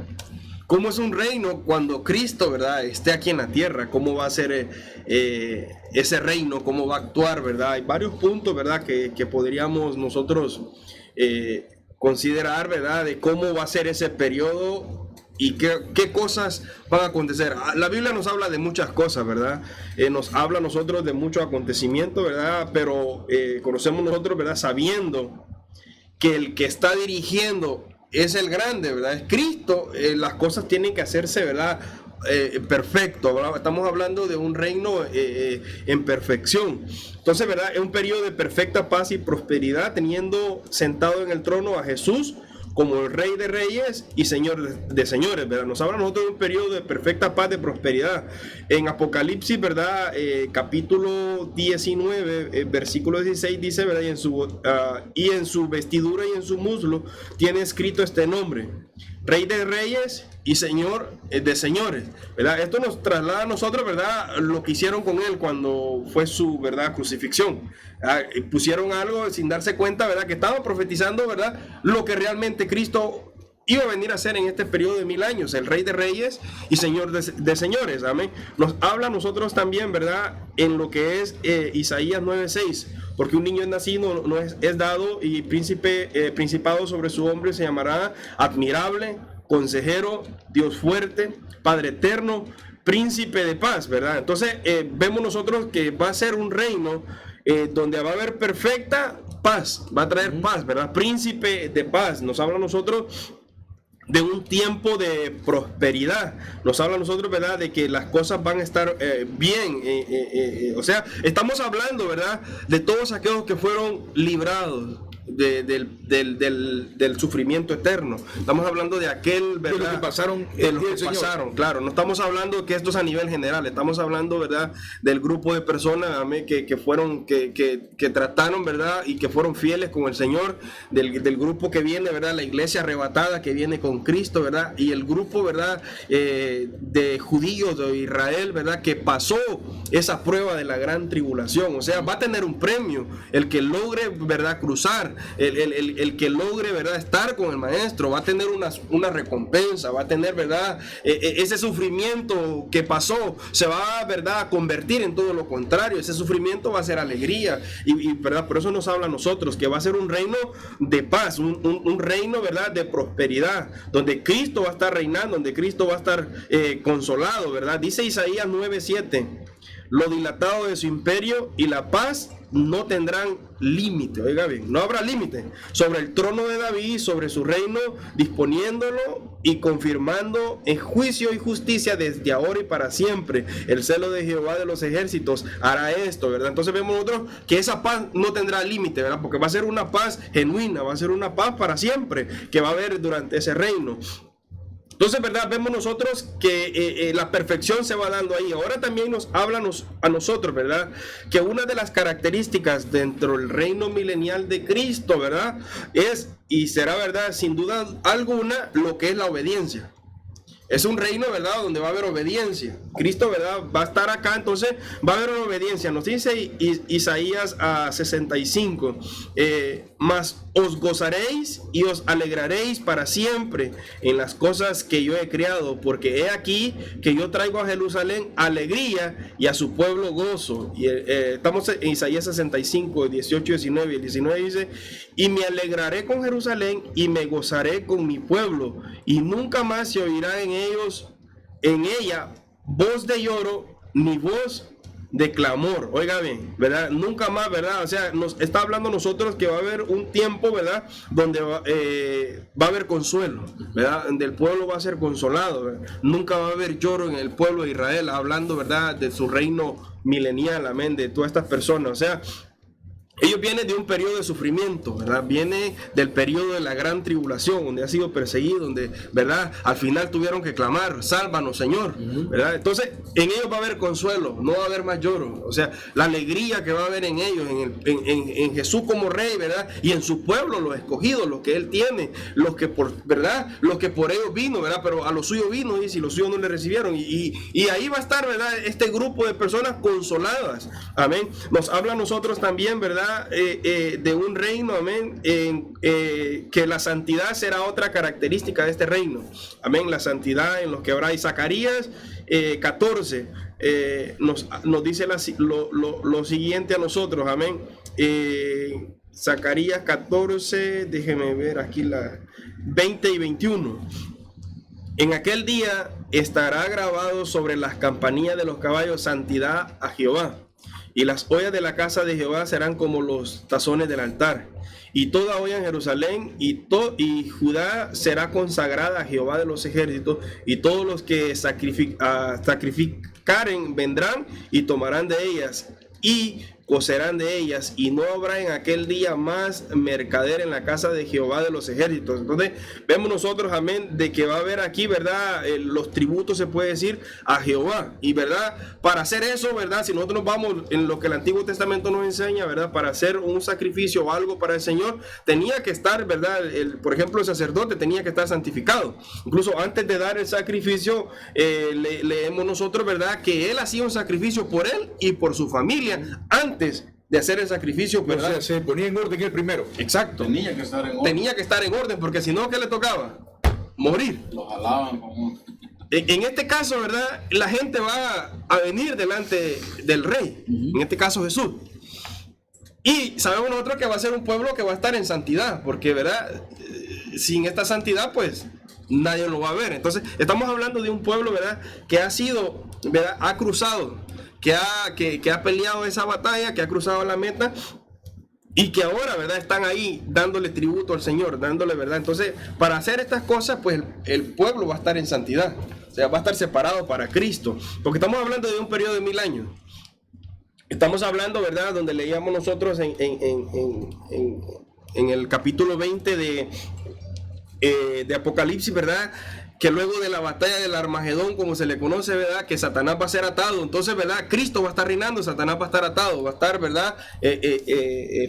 ¿Cómo es un reino cuando Cristo, ¿verdad?, esté aquí en la tierra? ¿Cómo va a ser ese reino? ¿Cómo va a actuar, verdad? Hay varios puntos, ¿verdad?, que podríamos nosotros considerar, ¿verdad?, de cómo va a ser ese periodo y qué cosas van a acontecer. La Biblia nos habla de muchas cosas, ¿verdad? Nos habla a nosotros de muchos acontecimientos, ¿verdad? Pero conocemos nosotros, ¿verdad?, sabiendo que el que está dirigiendo es el grande, ¿verdad? Es Cristo. Las cosas tienen que hacerse, ¿verdad?, perfecto, ¿verdad? Estamos hablando de un reino en perfección. Entonces, ¿verdad?, es un periodo de perfecta paz y prosperidad, teniendo sentado en el trono a Jesús como el Rey de Reyes y Señor de Señores, ¿verdad? Nos habla a nosotros de un periodo de perfecta paz, de prosperidad. En Apocalipsis, ¿verdad? Capítulo 19, versículo 16 dice, ¿verdad? Y en su vestidura y en su muslo tiene escrito este nombre: Rey de Reyes y Señor de Señores, ¿verdad? Esto nos traslada a nosotros, ¿verdad? Lo que hicieron con él cuando fue su, ¿verdad?, crucifixión. Pusieron algo sin darse cuenta, ¿verdad?, que estaban profetizando, ¿verdad?, lo que realmente Cristo iba a venir a hacer en este periodo de 1000 años, el Rey de Reyes y Señor de Señores, amén. Nos habla a nosotros también, ¿verdad?, en lo que es Isaías 9:6, porque un niño es nacido, es dado, y principado sobre su hombro, se llamará Admirable, Consejero, Dios fuerte, Padre eterno, Príncipe de paz, ¿verdad? Entonces vemos nosotros que va a ser un reino donde va a haber perfecta paz, va a traer paz, ¿verdad? Príncipe de paz. Nos habla a nosotros de un tiempo de prosperidad. Nos habla a nosotros, ¿verdad?, de que las cosas van a estar bien. O sea, estamos hablando, ¿verdad?, de todos aquellos que fueron librados del sufrimiento eterno. Estamos hablando de aquel, ¿verdad?, de lo que pasaron, claro. No estamos hablando que esto es a nivel general. Estamos hablando, ¿verdad?, del grupo de personas, amén, que fueron, que trataron, ¿verdad?, y que fueron fieles con el Señor, del grupo que viene, ¿verdad?, la iglesia arrebatada que viene con Cristo, ¿verdad?, y el grupo, ¿verdad?, de judíos de Israel, ¿verdad?, que pasó esa prueba de la gran tribulación. O sea, va a tener un premio el que logre, ¿verdad?, cruzar, el que logre, ¿verdad?, estar con el maestro, va a tener una recompensa, va a tener, ¿verdad?, ese sufrimiento que pasó se va, ¿verdad?, a convertir en todo lo contrario. Ese sufrimiento va a ser alegría, y ¿verdad?, por eso nos habla a nosotros que va a ser un reino de paz, un reino, ¿verdad?, de prosperidad, donde Cristo va a estar reinando, donde Cristo va a estar consolado, ¿verdad? Dice Isaías 9:7: lo dilatado de su imperio y la paz no tendrán límite. Oiga bien, no habrá límite sobre el trono de David, sobre su reino, disponiéndolo y confirmando en juicio y justicia desde ahora y para siempre. El celo de Jehová de los ejércitos hará esto, ¿verdad? Entonces vemos nosotros que esa paz no tendrá límite, ¿verdad? Porque va a ser una paz genuina, va a ser una paz para siempre que va a haber durante ese reino. Entonces, ¿verdad?, vemos nosotros que la perfección se va dando ahí. Ahora también nos habla a nosotros, ¿verdad?, que una de las características dentro del reino milenial de Cristo, ¿verdad?, es, y será, ¿verdad?, sin duda alguna, lo que es la obediencia. Es un reino, ¿verdad?, donde va a haber obediencia. Cristo, ¿verdad?, va a estar acá, entonces va a haber una obediencia. Nos dice Isaías 65, mas os gozaréis y os alegraréis para siempre en las cosas que yo he creado, porque he aquí que yo traigo a Jerusalén alegría y a su pueblo gozo. Y estamos en Isaías 65, 18, 19, y el 19 dice: y me alegraré con Jerusalén y me gozaré con mi pueblo, y nunca más se oirá en ella voz de lloro ni voz de clamor. Oiga bien, ¿verdad? Nunca más, ¿verdad? O sea, nos está hablando nosotros que va a haber un tiempo, ¿verdad?, donde va a haber consuelo, ¿verdad? Donde el pueblo va a ser consolado, ¿verdad? Nunca va a haber lloro en el pueblo de Israel, hablando, ¿verdad?, de su reino milenial, amén, de todas estas personas. O sea, ellos vienen de un periodo de sufrimiento, ¿verdad? Viene del periodo de la gran tribulación, donde ha sido perseguido, donde, ¿verdad?, al final tuvieron que clamar: sálvanos, Señor, ¿verdad? Entonces, en ellos va a haber consuelo, no va a haber más lloro. O sea, la alegría que va a haber en ellos, en Jesús como Rey, ¿verdad?, y en su pueblo, los escogidos, los que Él tiene, los que por ellos vino, ¿verdad? Pero a los suyos vino, y si los suyos no le recibieron. Y ahí va a estar, ¿verdad?, este grupo de personas consoladas, amén. Nos habla a nosotros también, ¿verdad?, de un reino, amén, que la santidad será otra característica de este reino, amén. La santidad en los que habrá. Y Zacarías 14 nos dice lo siguiente a nosotros, amén. Zacarías 14, déjeme ver aquí, la 20 y 21. En aquel día estará grabado sobre las campanillas de los caballos: santidad a Jehová. Y las ollas de la casa de Jehová serán como los tazones del altar. Y toda olla en Jerusalén y Judá será consagrada a Jehová de los ejércitos. Y todos los que sacrificaren vendrán y tomarán de ellas. Y cocerán de ellas, y no habrá en aquel día más mercader en la casa de Jehová de los ejércitos. Entonces vemos nosotros, amén, de que va a haber aquí, ¿verdad? Los tributos, se puede decir, a Jehová. Y, ¿verdad? Para hacer eso, ¿verdad? Si nosotros nos vamos en lo que el Antiguo Testamento nos enseña, ¿verdad? Para hacer un sacrificio o algo para el Señor, tenía que estar, ¿verdad? Por ejemplo, el sacerdote tenía que estar santificado. Incluso antes de dar el sacrificio, leemos nosotros, ¿verdad? Que él hacía un sacrificio por él y por su familia antes de hacer el sacrificio, ¿verdad? O sea, se ponía en orden el primero. Exacto. Tenía que estar en orden. Tenía que estar en orden, porque si no, ¿qué le tocaba? Morir. Lo jalaban como... En este caso, ¿verdad? La gente va a venir delante del rey, en este caso Jesús. Y sabemos nosotros que va a ser un pueblo que va a estar en santidad, porque, ¿verdad? Sin esta santidad, pues, nadie lo va a ver. Entonces, estamos hablando de un pueblo, ¿verdad? Que ha sido, ¿verdad? Ha cruzado, que ha peleado esa batalla, que ha cruzado la meta, y que ahora, ¿verdad? Están ahí dándole tributo al Señor, dándole, ¿verdad? Entonces, para hacer estas cosas, pues el pueblo va a estar en santidad, o sea, va a estar separado para Cristo, porque estamos hablando de un periodo de 1000 años. Estamos hablando, ¿verdad? Donde leíamos nosotros en el capítulo 20 de Apocalipsis, ¿verdad? Que luego de la batalla del Armagedón, como se le conoce, ¿verdad? Que Satanás va a ser atado. Entonces, ¿verdad? Cristo va a estar reinando, Satanás va a estar atado, va a estar, ¿verdad?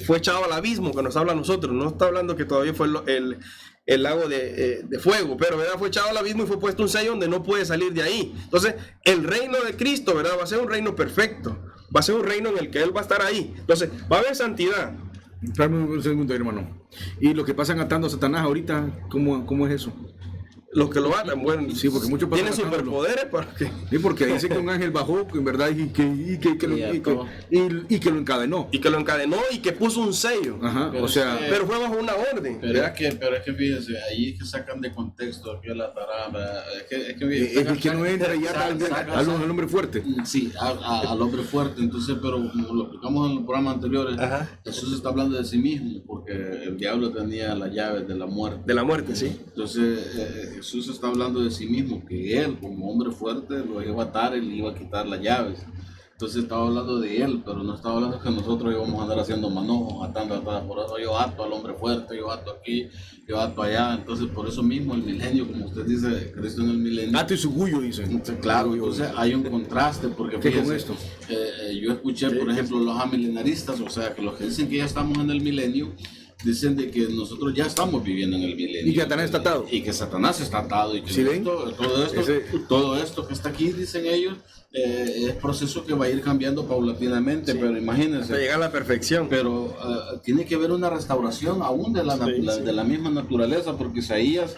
Fue echado al abismo, que nos habla a nosotros. No está hablando que todavía fue el lago de fuego, pero, ¿verdad? Fue echado al abismo y fue puesto un sello donde no puede salir de ahí. Entonces, el reino de Cristo, ¿verdad? Va a ser un reino perfecto. Va a ser un reino en el que Él va a estar ahí. Entonces, va a haber santidad. Dame un segundo, hermano. Y lo que pasan atando a Satanás ahorita, ¿cómo es eso? Los que lo atan, bueno, sí, porque muchos tienen superpoderes para que... Sí, porque dice que un ángel bajó, en verdad, y que lo encadenó. Y que lo encadenó y que puso un sello. Ajá, pero o sea... Pero fue bajo una orden. Pero es que fíjense, ahí es que sacan de contexto que la tarada. Es que no entra ya al hombre fuerte. Sí, al hombre fuerte. Entonces, pero como lo explicamos en los programas anteriores, Jesús está hablando de sí mismo, porque el diablo tenía las llaves de la muerte. De la muerte, sí. Entonces, Jesús está hablando de sí mismo, que él, como hombre fuerte, lo iba a atar y le iba a quitar las llaves. Entonces estaba hablando de él, pero no estaba hablando que nosotros íbamos a andar haciendo manojos, atando por eso yo ato al hombre fuerte, yo ato aquí, yo ato allá. Entonces, por eso mismo el milenio, como usted dice, Cristo en el milenio. Ato y su orgullo, dicen. Claro, entonces hay un contraste, porque fíjense, con esto? Yo escuché, por ejemplo, los amilenaristas, o sea, que los que dicen que ya estamos en el milenio, dicen de que nosotros ya estamos viviendo en el milenio. Y que Satanás está atado. Y que Satanás está atado. Y que ¿Sí ven? todo esto que está aquí, dicen ellos, es proceso que va a ir cambiando paulatinamente, pero imagínense. Hasta llegar a la perfección. Pero tiene que haber una restauración aún de la misma naturaleza, porque Isaías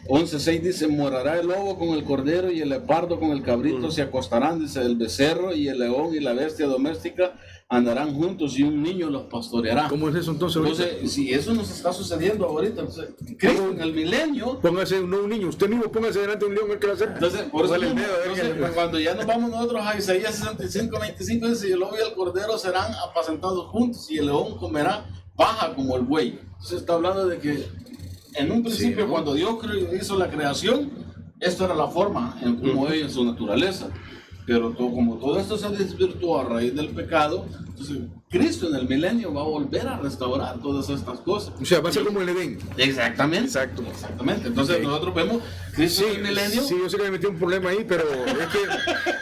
11:6 dice: morará el lobo con el cordero y el leopardo con el cabrito, se acostarán, dice, el becerro y el león y la bestia doméstica andarán juntos y un niño los pastoreará. ¿Cómo es eso entonces? Entonces, si eso nos está sucediendo ahorita, entonces, Cristo en el milenio. Póngase un niño, usted mismo póngase delante de un león, el que lo acepta. Entonces, por eso cuando ya nos vamos nosotros a Isaías 65:25, dice: el lobo y el cordero serán apacentados juntos y el león comerá paja como el buey. Entonces está hablando de que en un principio, sí, ¿no? Cuando Dios hizo la creación, esto era la forma en cómo ella en su naturaleza. Pero como todo esto se desvirtuó a raíz del pecado, entonces Cristo en el milenio va a volver a restaurar todas estas cosas. O sea, va a ser como el Edén. Exactamente. Exactamente. Entonces nosotros vemos Cristo en el milenio. Sí, yo sé que me metí un problema ahí, pero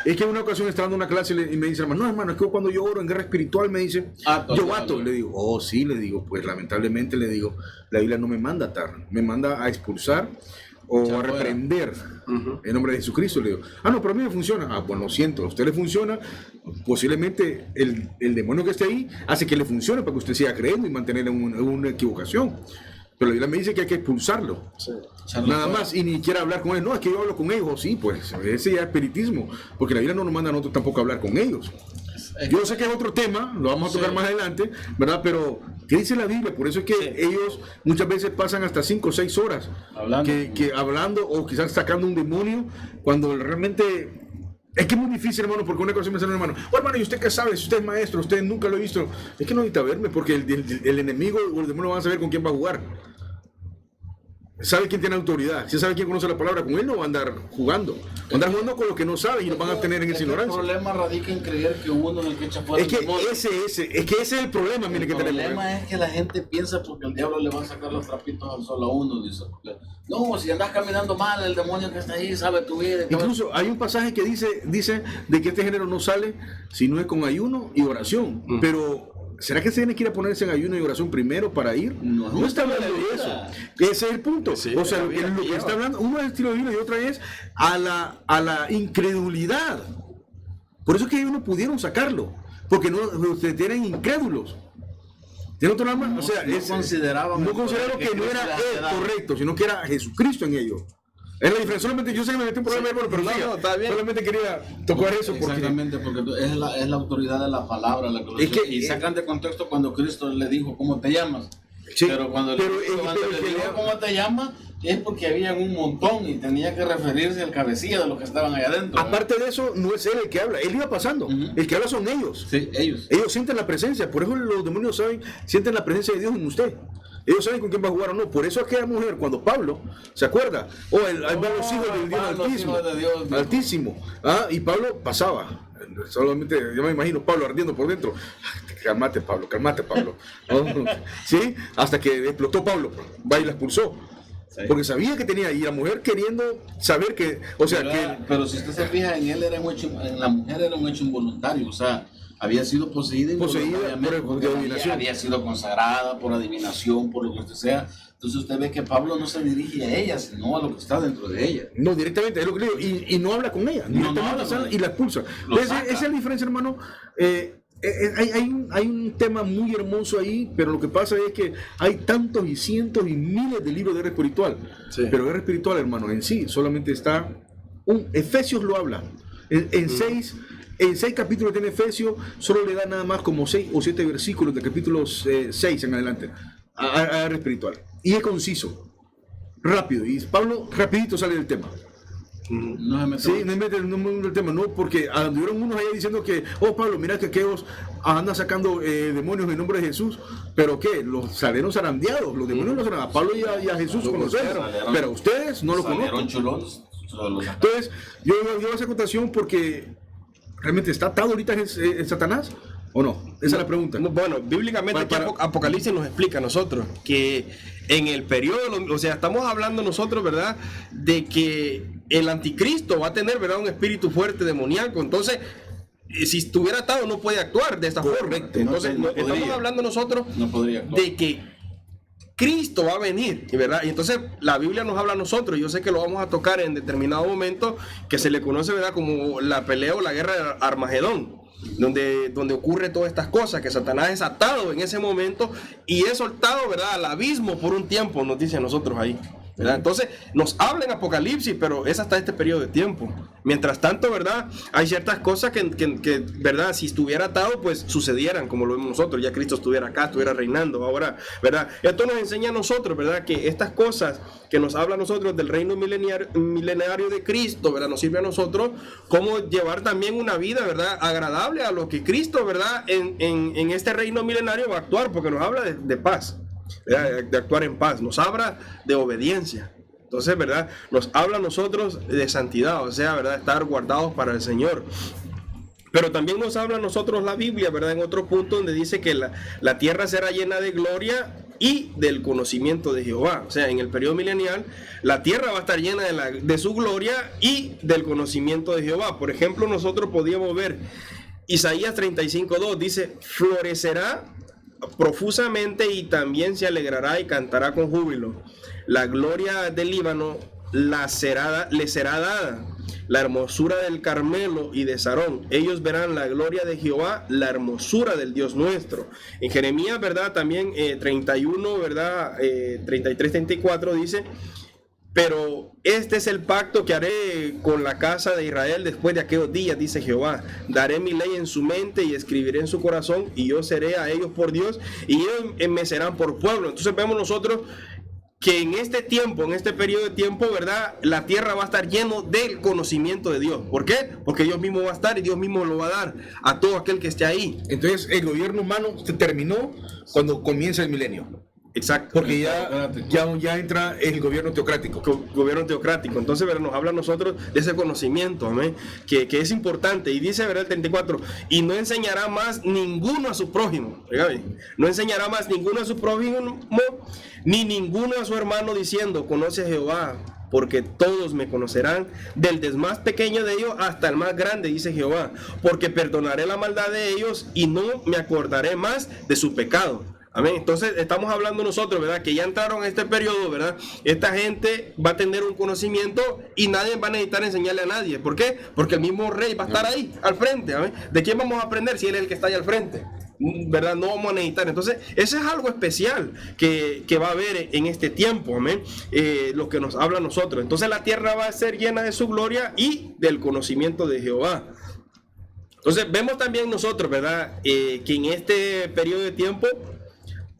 es que en una ocasión estaba dando una clase y me dice, hermano, es que cuando yo oro en guerra espiritual, me dice, yo ato. Le digo, oh, sí, le digo, pues lamentablemente le digo, la Biblia no me manda a atar, me manda a expulsar o a reprender en nombre de Jesucristo. Le digo, no, pero a mí me funciona. Bueno, lo siento, a usted le funciona, posiblemente el demonio que esté ahí hace que le funcione para que usted siga creyendo y mantener una equivocación. Pero la Biblia me dice que hay que expulsarlo. Sí. Nada más, y ni siquiera hablar con él. No, es que yo hablo con ellos. Sí, pues ese ya es espiritismo, porque la Biblia no nos manda a nosotros tampoco a hablar con ellos. Yo sé que es otro tema, lo vamos a tocar más adelante, ¿verdad? Pero, ¿qué dice la Biblia? Por eso es que ellos muchas veces pasan hasta 5 o 6 horas hablando o quizás sacando un demonio, cuando realmente... Es que es muy difícil, hermano, porque una cosa me sale, hermano, hermano, ¿y usted qué sabe? Si usted es maestro, usted nunca lo ha visto. Es que no necesita verme, porque el enemigo o el demonio van a saber con quién va a jugar. sabe quién tiene autoridad, si sabe quién conoce la palabra, con él no va a andar jugando. Va a andar jugando con los que no saben y los van a tener en esa ignorancia. El problema radica en creer que uno es el que echa fuera Es que el demonio. ese es el problema, mire, que tenemos. El problema es que la gente piensa porque el diablo le va a sacar los trapitos al sol a uno, dice. No, si andas caminando mal, el demonio que está ahí sabe tu vida. Incluso hay un pasaje que dice de que este género no sale si no es con ayuno y oración. Pero ¿será que se tiene que ir a ponerse en ayuno y oración primero para ir? No está hablando de eso. Ese es el punto. Sí, o sea, lo que está hablando, uno es el estilo de vida y otra es a la incredulidad. Por eso es que ellos no pudieron sacarlo, porque ustedes tienen incrédulos. ¿Tiene otro nombre? O sea, no consideraban que no era él correcto, sino que era Jesucristo en ellos. Es la diferencia. Solamente yo sé que me metí un problema, hermano, pero no, está bien. Solamente quería tocar eso. Exactamente, porque es la autoridad de la palabra la que lo y sacan de contexto cuando Cristo le dijo, ¿cómo te llamas? Sí, pero cuando le dijo, ¿cómo te llamas? Es porque había un montón y tenía que referirse al cabecilla de los que estaban allá adentro. Aparte de eso, no es él el que habla, él iba pasando. El que habla son ellos. Sí, ellos. Ellos sienten la presencia, por eso los demonios sienten la presencia de Dios en usted. Ellos saben con quién va a jugar o no. Por eso aquella mujer, cuando Pablo, ¿se acuerda? Ahí van los hijos del Dios Altísimo. Y Pablo pasaba. Solamente, yo me imagino Pablo ardiendo por dentro. Cálmate, Pablo. ¿Sí? Hasta que explotó Pablo. Va y la expulsó. Sí. Porque sabía que tenía, y la mujer queriendo saber que, o sea, pero si usted se fija, en la mujer era un hecho involuntario, o sea, había sido poseída por adivinación. Había sido consagrada por adivinación, por lo que usted sea. Entonces usted ve que Pablo no se dirige a ella, sino a lo que está dentro de ella. No, directamente, es lo que le digo, y no habla con ella, y la expulsa. Esa es la diferencia, hermano. Hay un tema muy hermoso ahí, pero lo que pasa es que hay tantos y cientos y miles de libros de guerra espiritual. Sí. Pero guerra espiritual, hermano, en sí solamente está Efesios lo habla. En seis capítulos tiene Efesios, solo le da nada más como 6 o 7 versículos de capítulos 6 en adelante a guerra espiritual. Y es conciso, rápido, y Pablo rapidito sale del tema. No se mete en el tema, no, porque anduvieron unos allá diciendo que, Pablo, mira que aquellos andan sacando demonios en nombre de Jesús, pero ¿qué? Los salieron zarandeados, los demonios los salieron a Pablo y a Jesús conocieron, pero a ustedes no lo conocen. Entonces, yo voy a hacer acotación porque realmente está atado ahorita en Satanás. ¿O no? Esa es la pregunta. Bueno, bíblicamente Apocalipsis nos explica a nosotros que en el periodo, o sea, estamos hablando nosotros, ¿verdad?, de que el anticristo va a tener, ¿verdad?, un espíritu fuerte demoníaco. Entonces, si estuviera atado no puede actuar de esta forma. Entonces, estamos hablando nosotros de que Cristo va a venir, ¿verdad? Y entonces la Biblia nos habla a nosotros. Yo sé que lo vamos a tocar en determinado momento, que se le conoce, ¿verdad?, como la pelea o la guerra de Armagedón. Donde ocurre todas estas cosas, que Satanás es atado en ese momento y es soltado, ¿verdad?, al abismo por un tiempo, nos dice a nosotros ahí, ¿verdad? Entonces nos habla en Apocalipsis, pero es hasta este periodo de tiempo. Mientras tanto, ¿verdad?, hay ciertas cosas que ¿verdad?, si estuviera atado, pues sucedieran como lo vemos nosotros, ya Cristo estuviera acá, estuviera reinando ahora, ¿verdad? Esto nos enseña a nosotros, ¿verdad?, que estas cosas que nos habla a nosotros del reino milenario de Cristo, ¿verdad?, nos sirve a nosotros cómo llevar también una vida, ¿verdad?, agradable a lo que Cristo, ¿verdad?, en este reino milenario va a actuar, porque nos habla de paz, ¿verdad?, de actuar en paz, nos habla de obediencia. Entonces, ¿verdad?, nos habla a nosotros de santidad, o sea, ¿verdad?, estar guardados para el Señor. Pero también nos habla a nosotros la Biblia, ¿verdad?, en otro punto donde dice que la tierra será llena de gloria y del conocimiento de Jehová. O sea, en el periodo milenial, la tierra va a estar llena de su gloria y del conocimiento de Jehová. Por ejemplo, nosotros podíamos ver Isaías 35:2, dice, florecerá profusamente y también se alegrará y cantará con júbilo. La gloria del Líbano le será dada, la hermosura del Carmelo y de Sarón. Ellos verán la gloria de Jehová, la hermosura del Dios nuestro. En Jeremías, ¿verdad?, también 31, ¿verdad?, 33-34 dice, pero este es el pacto que haré con la casa de Israel después de aquellos días, dice Jehová. Daré mi ley en su mente y escribiré en su corazón, y yo seré a ellos por Dios, y ellos me serán por pueblo. Entonces vemos nosotros que en este tiempo, en este periodo de tiempo, ¿verdad?, la tierra va a estar lleno del conocimiento de Dios. ¿Por qué? Porque Dios mismo va a estar y Dios mismo lo va a dar a todo aquel que esté ahí. Entonces, el gobierno humano se terminó cuando comienza el milenio. Exacto. Porque ya entra el gobierno teocrático. Gobierno teocrático. Entonces, ¿verdad? Nos habla a nosotros de ese conocimiento, amén, que es importante. Y dice, ¿verdad? El 34, y no enseñará más ninguno a su prójimo. No enseñará más ninguno a su prójimo, ni ninguno a su hermano, diciendo, conoce a Jehová, porque todos me conocerán, desde el más pequeño de ellos hasta el más grande, dice Jehová, porque perdonaré la maldad de ellos y no me acordaré más de su pecado. Amén. Entonces estamos hablando nosotros, ¿verdad? Que ya entraron en este periodo, ¿verdad? Esta gente va a tener un conocimiento y nadie va a necesitar enseñarle a nadie. ¿Por qué? Porque el mismo rey va a estar ahí, al frente. ¿Amén? ¿De quién vamos a aprender si él es el que está ahí al frente? ¿Verdad? No vamos a necesitar. Entonces, eso es algo especial que va a haber en este tiempo. Amén. Lo que nos habla a nosotros. Entonces, la tierra va a ser llena de su gloria y del conocimiento de Jehová. Entonces, vemos también nosotros, ¿verdad? Que en este periodo de tiempo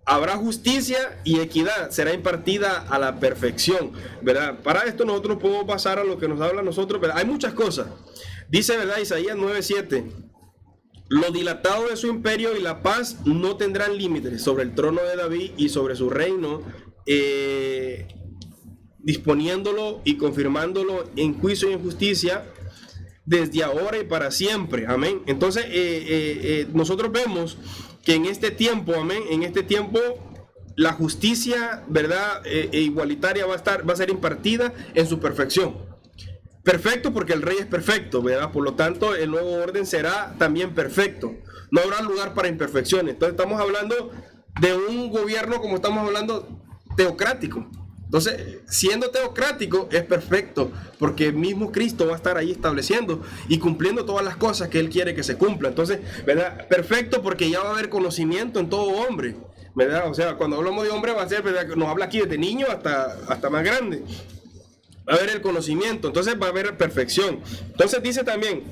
habrá justicia y equidad, será impartida a la perfección, ¿verdad? Para esto nosotros podemos pasar a lo que nos habla a nosotros, ¿verdad? Hay muchas cosas. Dice, ¿verdad? Isaías 9:7. Lo dilatado de su imperio y la paz no tendrán límites sobre el trono de David y sobre su reino, disponiéndolo y confirmándolo en juicio y en justicia desde ahora y para siempre. Amén. Entonces, nosotros vemos que en este tiempo, amén, en este tiempo la justicia, ¿verdad? Igualitaria va a ser impartida en su perfección. Perfecto porque el rey es perfecto, ¿verdad? Por lo tanto, el nuevo orden será también perfecto. No habrá lugar para imperfecciones. Entonces, estamos hablando de un gobierno, como estamos hablando, teocrático. Entonces, siendo teocrático, es perfecto, porque mismo Cristo va a estar ahí estableciendo y cumpliendo todas las cosas que Él quiere que se cumplan. Entonces, ¿verdad? Perfecto porque ya va a haber conocimiento en todo hombre, ¿verdad? O sea, cuando hablamos de hombre va a ser, ¿verdad? Nos habla aquí desde niño hasta más grande. Va a haber el conocimiento, entonces va a haber perfección. Entonces dice también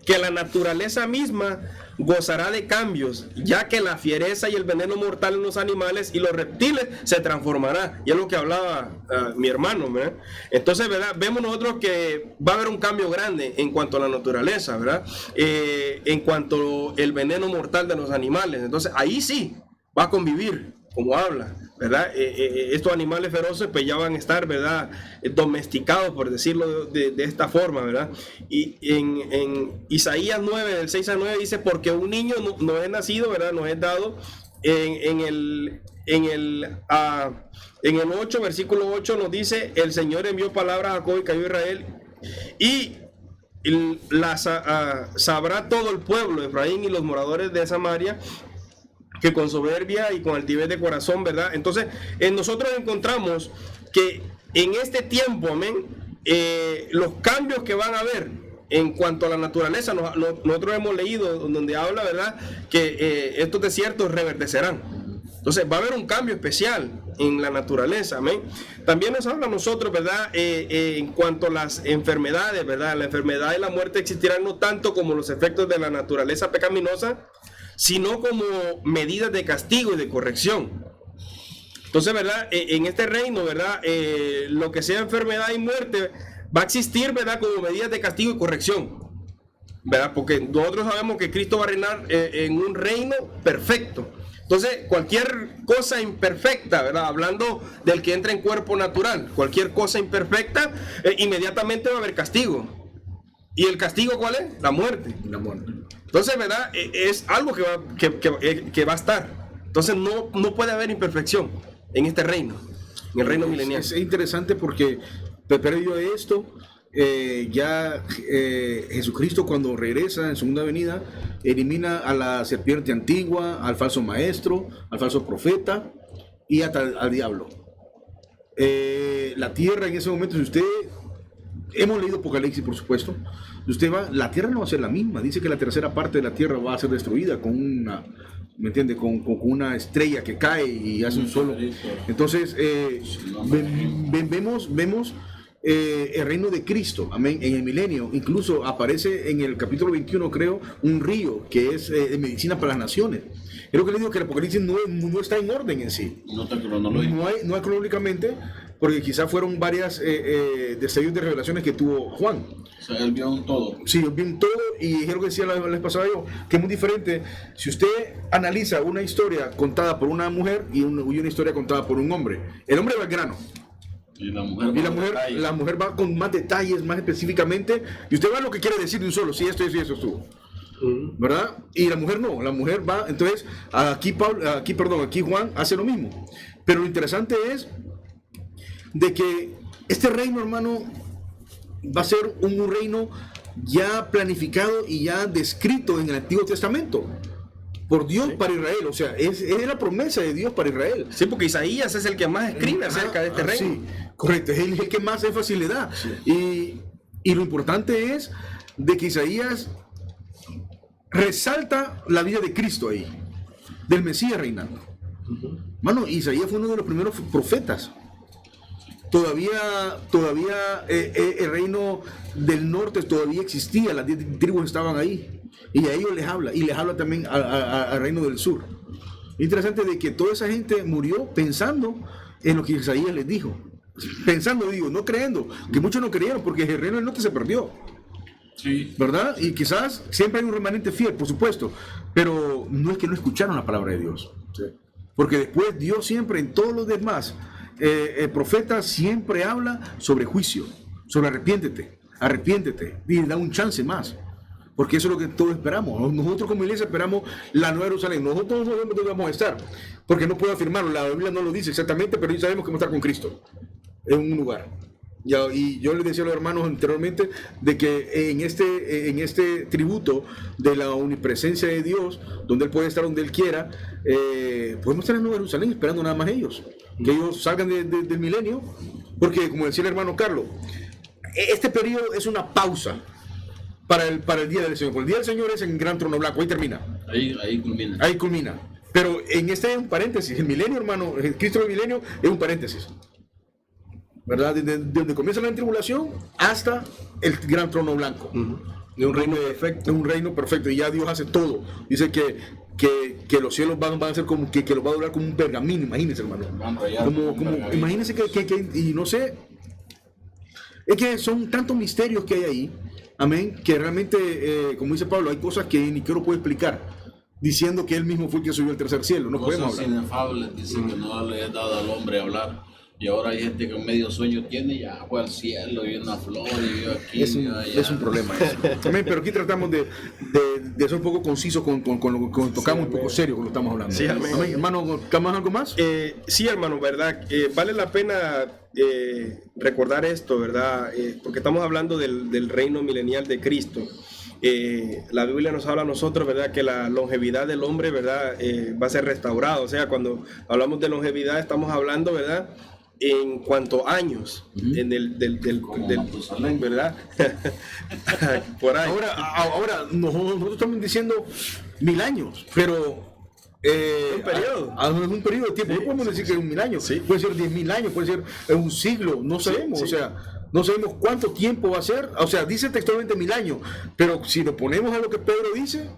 que la naturaleza misma gozará de cambios, ya que la fiereza y el veneno mortal en los animales y los reptiles se transformará. Y es lo que hablaba mi hermano, ¿verdad? Entonces, ¿verdad? Vemos nosotros que va a haber un cambio grande en cuanto a la naturaleza, ¿verdad? En cuanto al veneno mortal de los animales. Entonces, ahí sí va a convivir, como habla, ¿verdad? Estos animales feroces pues ya van a estar, ¿verdad? Domesticados, por decirlo de esta forma, ¿verdad? Y en Isaías 9, del 6 al 9 dice, porque un niño no es nacido, ¿verdad? Nos es dado en el 8, versículo 8 nos dice, el Señor envió palabras a Jacob y cayó Israel, y sabrá todo el pueblo de Efraín y los moradores de Samaria, que con soberbia y con altivez de corazón, ¿verdad? Entonces, nosotros encontramos que en este tiempo, amén, los cambios que van a haber en cuanto a la naturaleza, nosotros hemos leído donde habla, ¿verdad?, que estos desiertos reverdecerán. Entonces, va a haber un cambio especial en la naturaleza, amén. También nos habla a nosotros, ¿verdad?, en cuanto a las enfermedades, ¿verdad? La enfermedad y la muerte existirán no tanto como los efectos de la naturaleza pecaminosa, sino como medidas de castigo y de corrección. Entonces, ¿verdad? En este reino, ¿verdad? Lo que sea enfermedad y muerte va a existir, ¿verdad? Como medidas de castigo y corrección, ¿verdad? Porque nosotros sabemos que Cristo va a reinar en un reino perfecto. Entonces, cualquier cosa imperfecta, ¿verdad? Hablando del que entra en cuerpo natural, cualquier cosa imperfecta, inmediatamente va a haber castigo. ¿Y el castigo cuál es? La muerte. La muerte. Entonces, ¿verdad? Es algo que va a estar. Entonces, no puede haber imperfección en este reino, en el reino milenial. Es interesante porque, previo a esto, Jesucristo, cuando regresa en segunda venida, elimina a la serpiente antigua, al falso maestro, al falso profeta y hasta al diablo. La tierra en ese momento, si usted... Hemos leído Apocalipsis, por supuesto. Usted la tierra no va a ser la misma. Dice que la tercera parte de la tierra va a ser destruida con una, ¿me entiende? Con una estrella que cae y hace un solo. Entonces, vemos el reino de Cristo, amén, en el milenio. Incluso aparece en el capítulo 21, creo, un río que es de medicina para las naciones. Creo que le digo que el Apocalipsis no está en orden en sí. No está cronológico. No hay cronológicamente, porque quizás fueron varias destellos de revelaciones que tuvo Juan. O sea, él vio un todo. Sí, vi un todo, y es lo que decía la vez pasada yo, que es muy diferente si usted analiza una historia contada por una mujer y una historia contada por un hombre. El hombre va al grano. Y la mujer, La mujer va con más detalles, más específicamente, y usted va a lo que quiere decir de un solo, sí, esto y eso estuvo. ¿Verdad? Y la mujer no, la mujer va, entonces aquí Juan hace lo mismo. Pero lo interesante es de que este reino, hermano, va a ser un reino ya planificado y ya descrito en el Antiguo Testamento por Dios para Israel. O sea, es la promesa de Dios para Israel. Sí, porque Isaías es el que más escribe acerca de este reino. Sí, correcto, es el que más énfasis le da. Sí. Y lo importante es de que Isaías resalta la vida de Cristo ahí, del Mesías reinando. Mano, Isaías fue uno de los primeros profetas. Todavía el reino del norte todavía existía, las 10 tribus estaban ahí, y a ellos les habla también al reino del sur. Interesante de que toda esa gente murió pensando en lo que Isaías les dijo, no creyendo, que muchos no creyeron porque el reino del norte se perdió. Sí. ¿Verdad? Y quizás siempre hay un remanente fiel, por supuesto, pero no es que no escucharon la palabra de Dios. Sí. Porque después Dios siempre, en todos los demás, el profeta siempre habla sobre juicio, sobre arrepiéntete, y da un chance más. Porque eso es lo que todos esperamos. Nosotros como iglesia esperamos la Nueva Jerusalén. Nosotros no sabemos dónde vamos a estar, porque no puedo afirmarlo, la Biblia no lo dice exactamente, pero ya sabemos que vamos a estar con Cristo en un lugar. Y yo les decía a los hermanos anteriormente de que en este tributo de la omnipresencia de Dios, donde Él puede estar donde Él quiera, podemos estar en Nueva Jerusalén esperando nada más ellos, que ellos salgan del milenio, porque como decía el hermano Carlos, este periodo es una pausa para el día del Señor. Porque el día del Señor es en gran trono blanco, ahí termina. Ahí culmina. Pero en este es un paréntesis, el milenio, hermano, el Cristo del milenio es un paréntesis. ¿Verdad? Desde donde comienza la tribulación hasta el gran trono blanco. De un reino perfecto. Un reino perfecto. Y ya Dios hace todo. Dice que los cielos van a ser como que los va a durar como un pergamino. Imagínense, hermano. Imagínense y no sé. Es que son tantos misterios que hay ahí. Amén. Que realmente, como dice Pablo, hay cosas que ni quiero puedo explicar. Diciendo que él mismo fue el que subió al tercer cielo. No podemos hablar. Cosas inefables. Dice que no le he dado al hombre hablar. Y ahora hay gente que en medio sueño tiene y ya fue al cielo y una flor y vio aquí. Es un problema eso. También, pero aquí tratamos de ser un poco concisos con lo que tocamos, un poco serio con lo que estamos hablando. Sí, amén. Amén. Hermano, ¿buscamos algo más? Sí, hermano, ¿verdad? Vale la pena recordar esto, ¿verdad? Porque estamos hablando del reino milenial de Cristo. La Biblia nos habla a nosotros, ¿verdad?, que la longevidad del hombre, ¿verdad?, va a ser restaurada. O sea, cuando hablamos de longevidad estamos hablando, ¿verdad?, en cuanto a años, en ¿verdad? Por ahí. Ahora nosotros estamos diciendo 1000 años, pero un periodo. Es un periodo de tiempo. No podemos decir que es 1000 años. Sí. Puede ser 10.000 años, puede ser un siglo, no sabemos. O sea, no sabemos cuánto tiempo va a ser. O sea, dice textualmente 1000 años, pero si lo ponemos a lo que Pedro dice,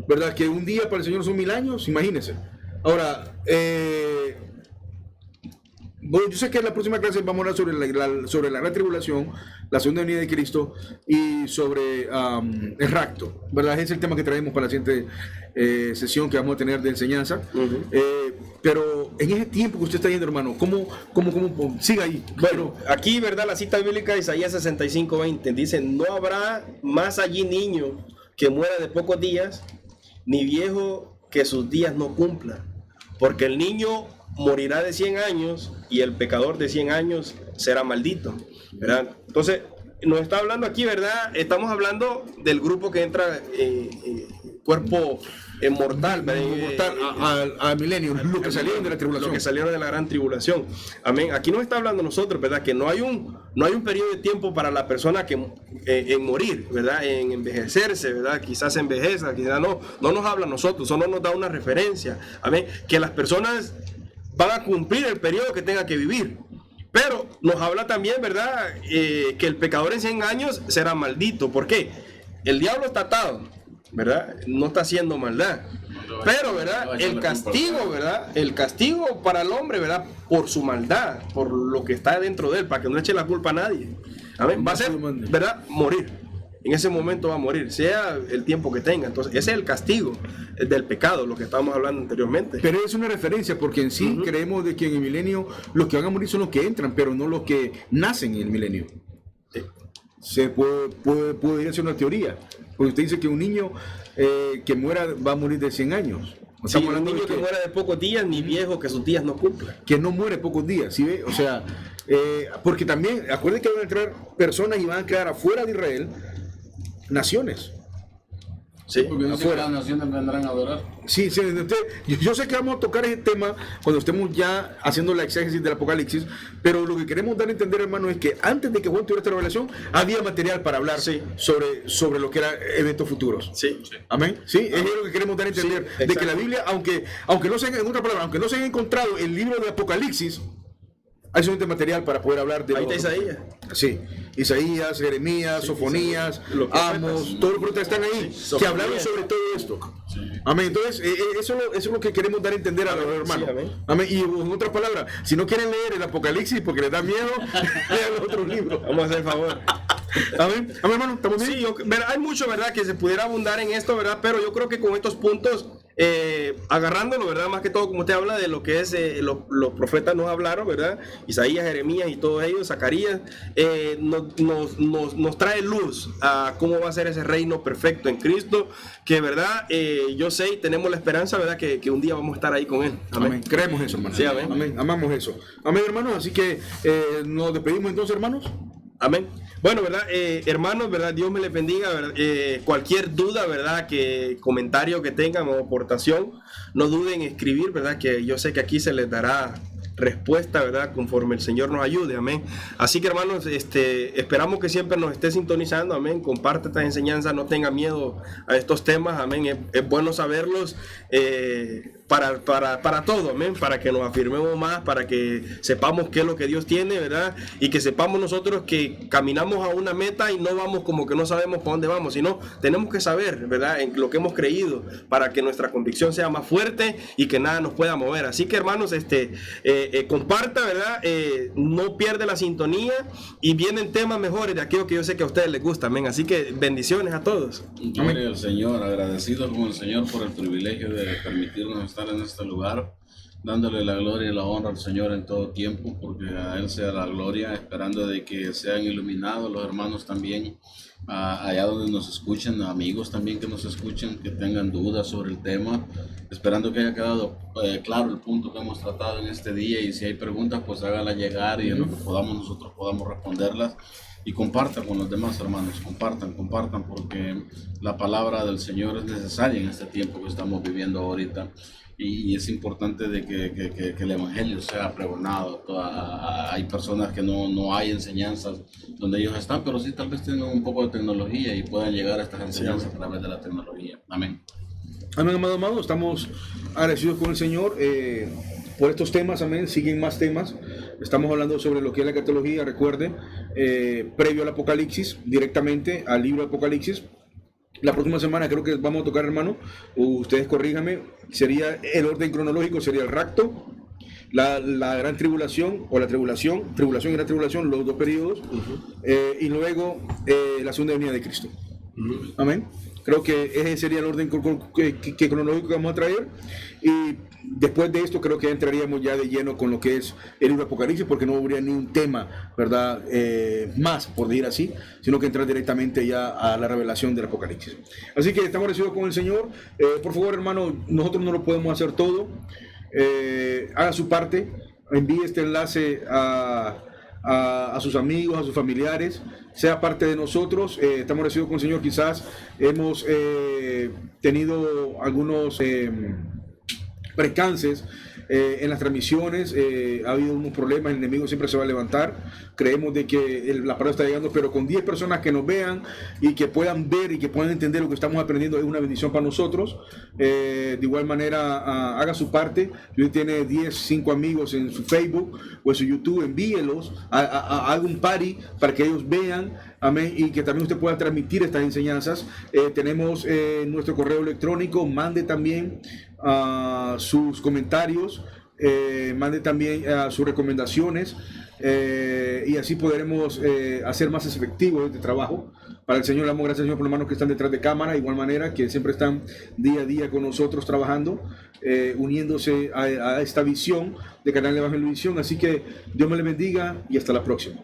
¿verdad? Que un día para el Señor son 1000 años, imagínense. Ahora, bueno, yo sé que en la próxima clase vamos a hablar sobre la gran tribulación, la segunda venida de Cristo y sobre el rapto, ¿verdad? Ese es el tema que traemos para la siguiente sesión que vamos a tener de enseñanza. Pero en ese tiempo que usted está yendo, hermano, ¿cómo siga ahí? Bueno, aquí, ¿verdad? La cita bíblica de Isaías 65:20 dice: no habrá más allí niño que muera de pocos días, ni viejo que sus días no cumpla, porque el niño morirá de 100 años y el pecador de 100 años será maldito, ¿verdad? Entonces, nos está hablando aquí, ¿verdad? Estamos hablando del grupo que entra cuerpo mortal, al milenio, los que salieron de la tribulación. Los que salieron de la gran tribulación. Amén. Aquí nos está hablando nosotros, ¿verdad? Que no hay un periodo de tiempo para la persona que en morir, ¿verdad? En envejecerse, ¿verdad? Quizás envejeza, quizás no nos habla a nosotros, solo nos da una referencia. Amén. Que las personas van a cumplir el periodo que tenga que vivir. Pero nos habla también, ¿verdad? Que el pecador en 100 años será maldito. ¿Por qué? El diablo está atado, ¿verdad? No está haciendo maldad. Pero, ¿verdad? El castigo, ¿verdad? El castigo para el hombre, ¿verdad? Por su maldad, por lo que está dentro de él, para que no eche la culpa a nadie. Amén. Va a ser, ¿verdad? Morir. En ese momento va a morir, sea el tiempo que tenga. Entonces, ese es el castigo del pecado, lo que estábamos hablando anteriormente. Pero es una referencia, porque en sí creemos de que en el milenio los que van a morir son los que entran, pero no los que nacen en el milenio. Se puede ser una teoría, porque usted dice que un niño que muera va a morir de 100 años. Sí, un niño que muera de pocos días, ni viejo que sus días no cumplan. Que no muere pocos días, ¿sí ve? O sea, porque también, acuérdense que van a entrar personas y van a quedar afuera de Israel naciones. Sí, porque dice que las naciones vendrán a adorar. Sí, sí, yo sé que vamos a tocar ese tema cuando estemos ya haciendo la exégesis del Apocalipsis, pero lo que queremos dar a entender, hermano, es que antes de que Juan tuviera esta revelación, había material para hablar sobre lo que eran eventos futuros. Sí. Amén. Sí, es lo que queremos dar a entender, de que la Biblia, aunque no se haya, en otra palabra, aunque no se haya encontrado el libro de Apocalipsis, hay suficiente material para poder hablar de... Ahí está Isaías. Sí, Isaías, Jeremías, Sofonías, Amos, todos los profetas están ahí, que hablaron sobre todo esto. Sí. Amén. Entonces, eso es lo que queremos dar a entender a los hermanos. Sí, amén. Y en otras palabras, si no quieren leer el Apocalipsis porque les da miedo, lean otro libro. Vamos a hacer el favor. Amén. Amén, hermano, ¿estamos bien? Sí, hay mucho, ¿verdad?, que se pudiera abundar en esto, ¿verdad? Pero yo creo que con estos puntos, agarrándolo, ¿verdad?, más que todo, como usted habla de lo que es, los profetas nos hablaron, ¿verdad? Isaías, Jeremías y todos ellos, Zacarías, nos trae luz a cómo va a ser ese reino perfecto en Cristo, que, ¿verdad? Yo sé y tenemos la esperanza, ¿verdad?, que un día vamos a estar ahí con Él. Amén. Amén. Creemos eso, hermano. Sí, amén. Amén. Amamos eso. Amén, hermanos. Así que nos despedimos entonces, hermanos. Amén. Bueno, ¿verdad? Hermanos, ¿verdad? Dios me les bendiga, ¿verdad? Cualquier duda, ¿verdad? Comentario que tengan o aportación, no duden en escribir, ¿verdad? Que yo sé que aquí se les dará respuesta, ¿verdad? Conforme el Señor nos ayude, amén. Así que, hermanos, esperamos que siempre nos esté sintonizando, amén. Comparte estas enseñanzas, no tenga miedo a estos temas, amén. Es bueno saberlos para todo, amén. Para que nos afirmemos más, para que sepamos qué es lo que Dios tiene, ¿verdad? Y que sepamos nosotros que caminamos a una meta y no vamos como que no sabemos para dónde vamos, sino tenemos que saber, ¿verdad? En lo que hemos creído, para que nuestra convicción sea más fuerte y que nada nos pueda mover. Así que, hermanos, comparta, ¿verdad? No pierde la sintonía y vienen temas mejores de aquello que yo sé que a ustedes les gusta, amén. Así que bendiciones a todos. Gloria al Señor, agradecidos con el Señor por el privilegio de permitirnos estar en este lugar, dándole la gloria y la honra al Señor en todo tiempo, porque a Él sea la gloria, esperando de que sean iluminados los hermanos también, allá donde nos escuchen, amigos también que nos escuchen, que tengan dudas sobre el tema, esperando que haya quedado claro el punto que hemos tratado en este día, y si hay preguntas, pues háganlas llegar y en lo que podamos nosotros podamos responderlas. Y compartan con los demás hermanos, compartan, porque la palabra del Señor es necesaria en este tiempo que estamos viviendo ahorita. Y es importante de que el Evangelio sea pregonado. Hay personas que no hay enseñanzas donde ellos están, pero sí tal vez tengan un poco de tecnología y puedan llegar a estas enseñanzas a través de la tecnología. Amén. Amén, amado. Estamos agradecidos con el Señor por estos temas, amén. Siguen más temas. Estamos hablando sobre lo que es la escatología, recuerde, previo al Apocalipsis, directamente al libro de Apocalipsis. La próxima semana creo que vamos a tocar, hermano, ustedes corríjanme, sería el orden cronológico, sería el rapto, la gran tribulación, o la tribulación y la tribulación, los dos periodos, y luego la segunda venida de Cristo. Amén. Creo que ese sería el orden cronológico que vamos a traer, y después de esto creo que entraríamos ya de lleno con lo que es el libro de Apocalipsis, porque no habría ni un tema, ¿verdad? Más, por decir así, sino que entrar directamente ya a la revelación del Apocalipsis. Así que estamos agradecidos con el Señor. Por favor, hermano, nosotros no lo podemos hacer todo. Haga su parte, envíe este enlace a sus amigos, a sus familiares, sea parte de nosotros. Estamos agradecidos con el Señor. Quizás hemos tenido algunos percances en las transmisiones, ha habido unos problemas, el enemigo siempre se va a levantar. Creemos de que la palabra está llegando, pero con 10 personas que nos vean y que puedan ver y que puedan entender lo que estamos aprendiendo es una bendición para nosotros. De igual manera, haga su parte. Si usted tiene 5 amigos en su Facebook o en su YouTube, envíelos, haga un party para que ellos vean, amén, y que también usted pueda transmitir estas enseñanzas. Tenemos nuestro correo electrónico, mande también sus comentarios mande también sus recomendaciones y así podremos hacer más efectivo este trabajo. Para el Señor, le damos gracias, Señor, por los hermanos que están detrás de cámara, de igual manera que siempre están día a día con nosotros trabajando, uniéndose a esta visión de Canal Evangelio Visión. Así que Dios me le bendiga y hasta la próxima.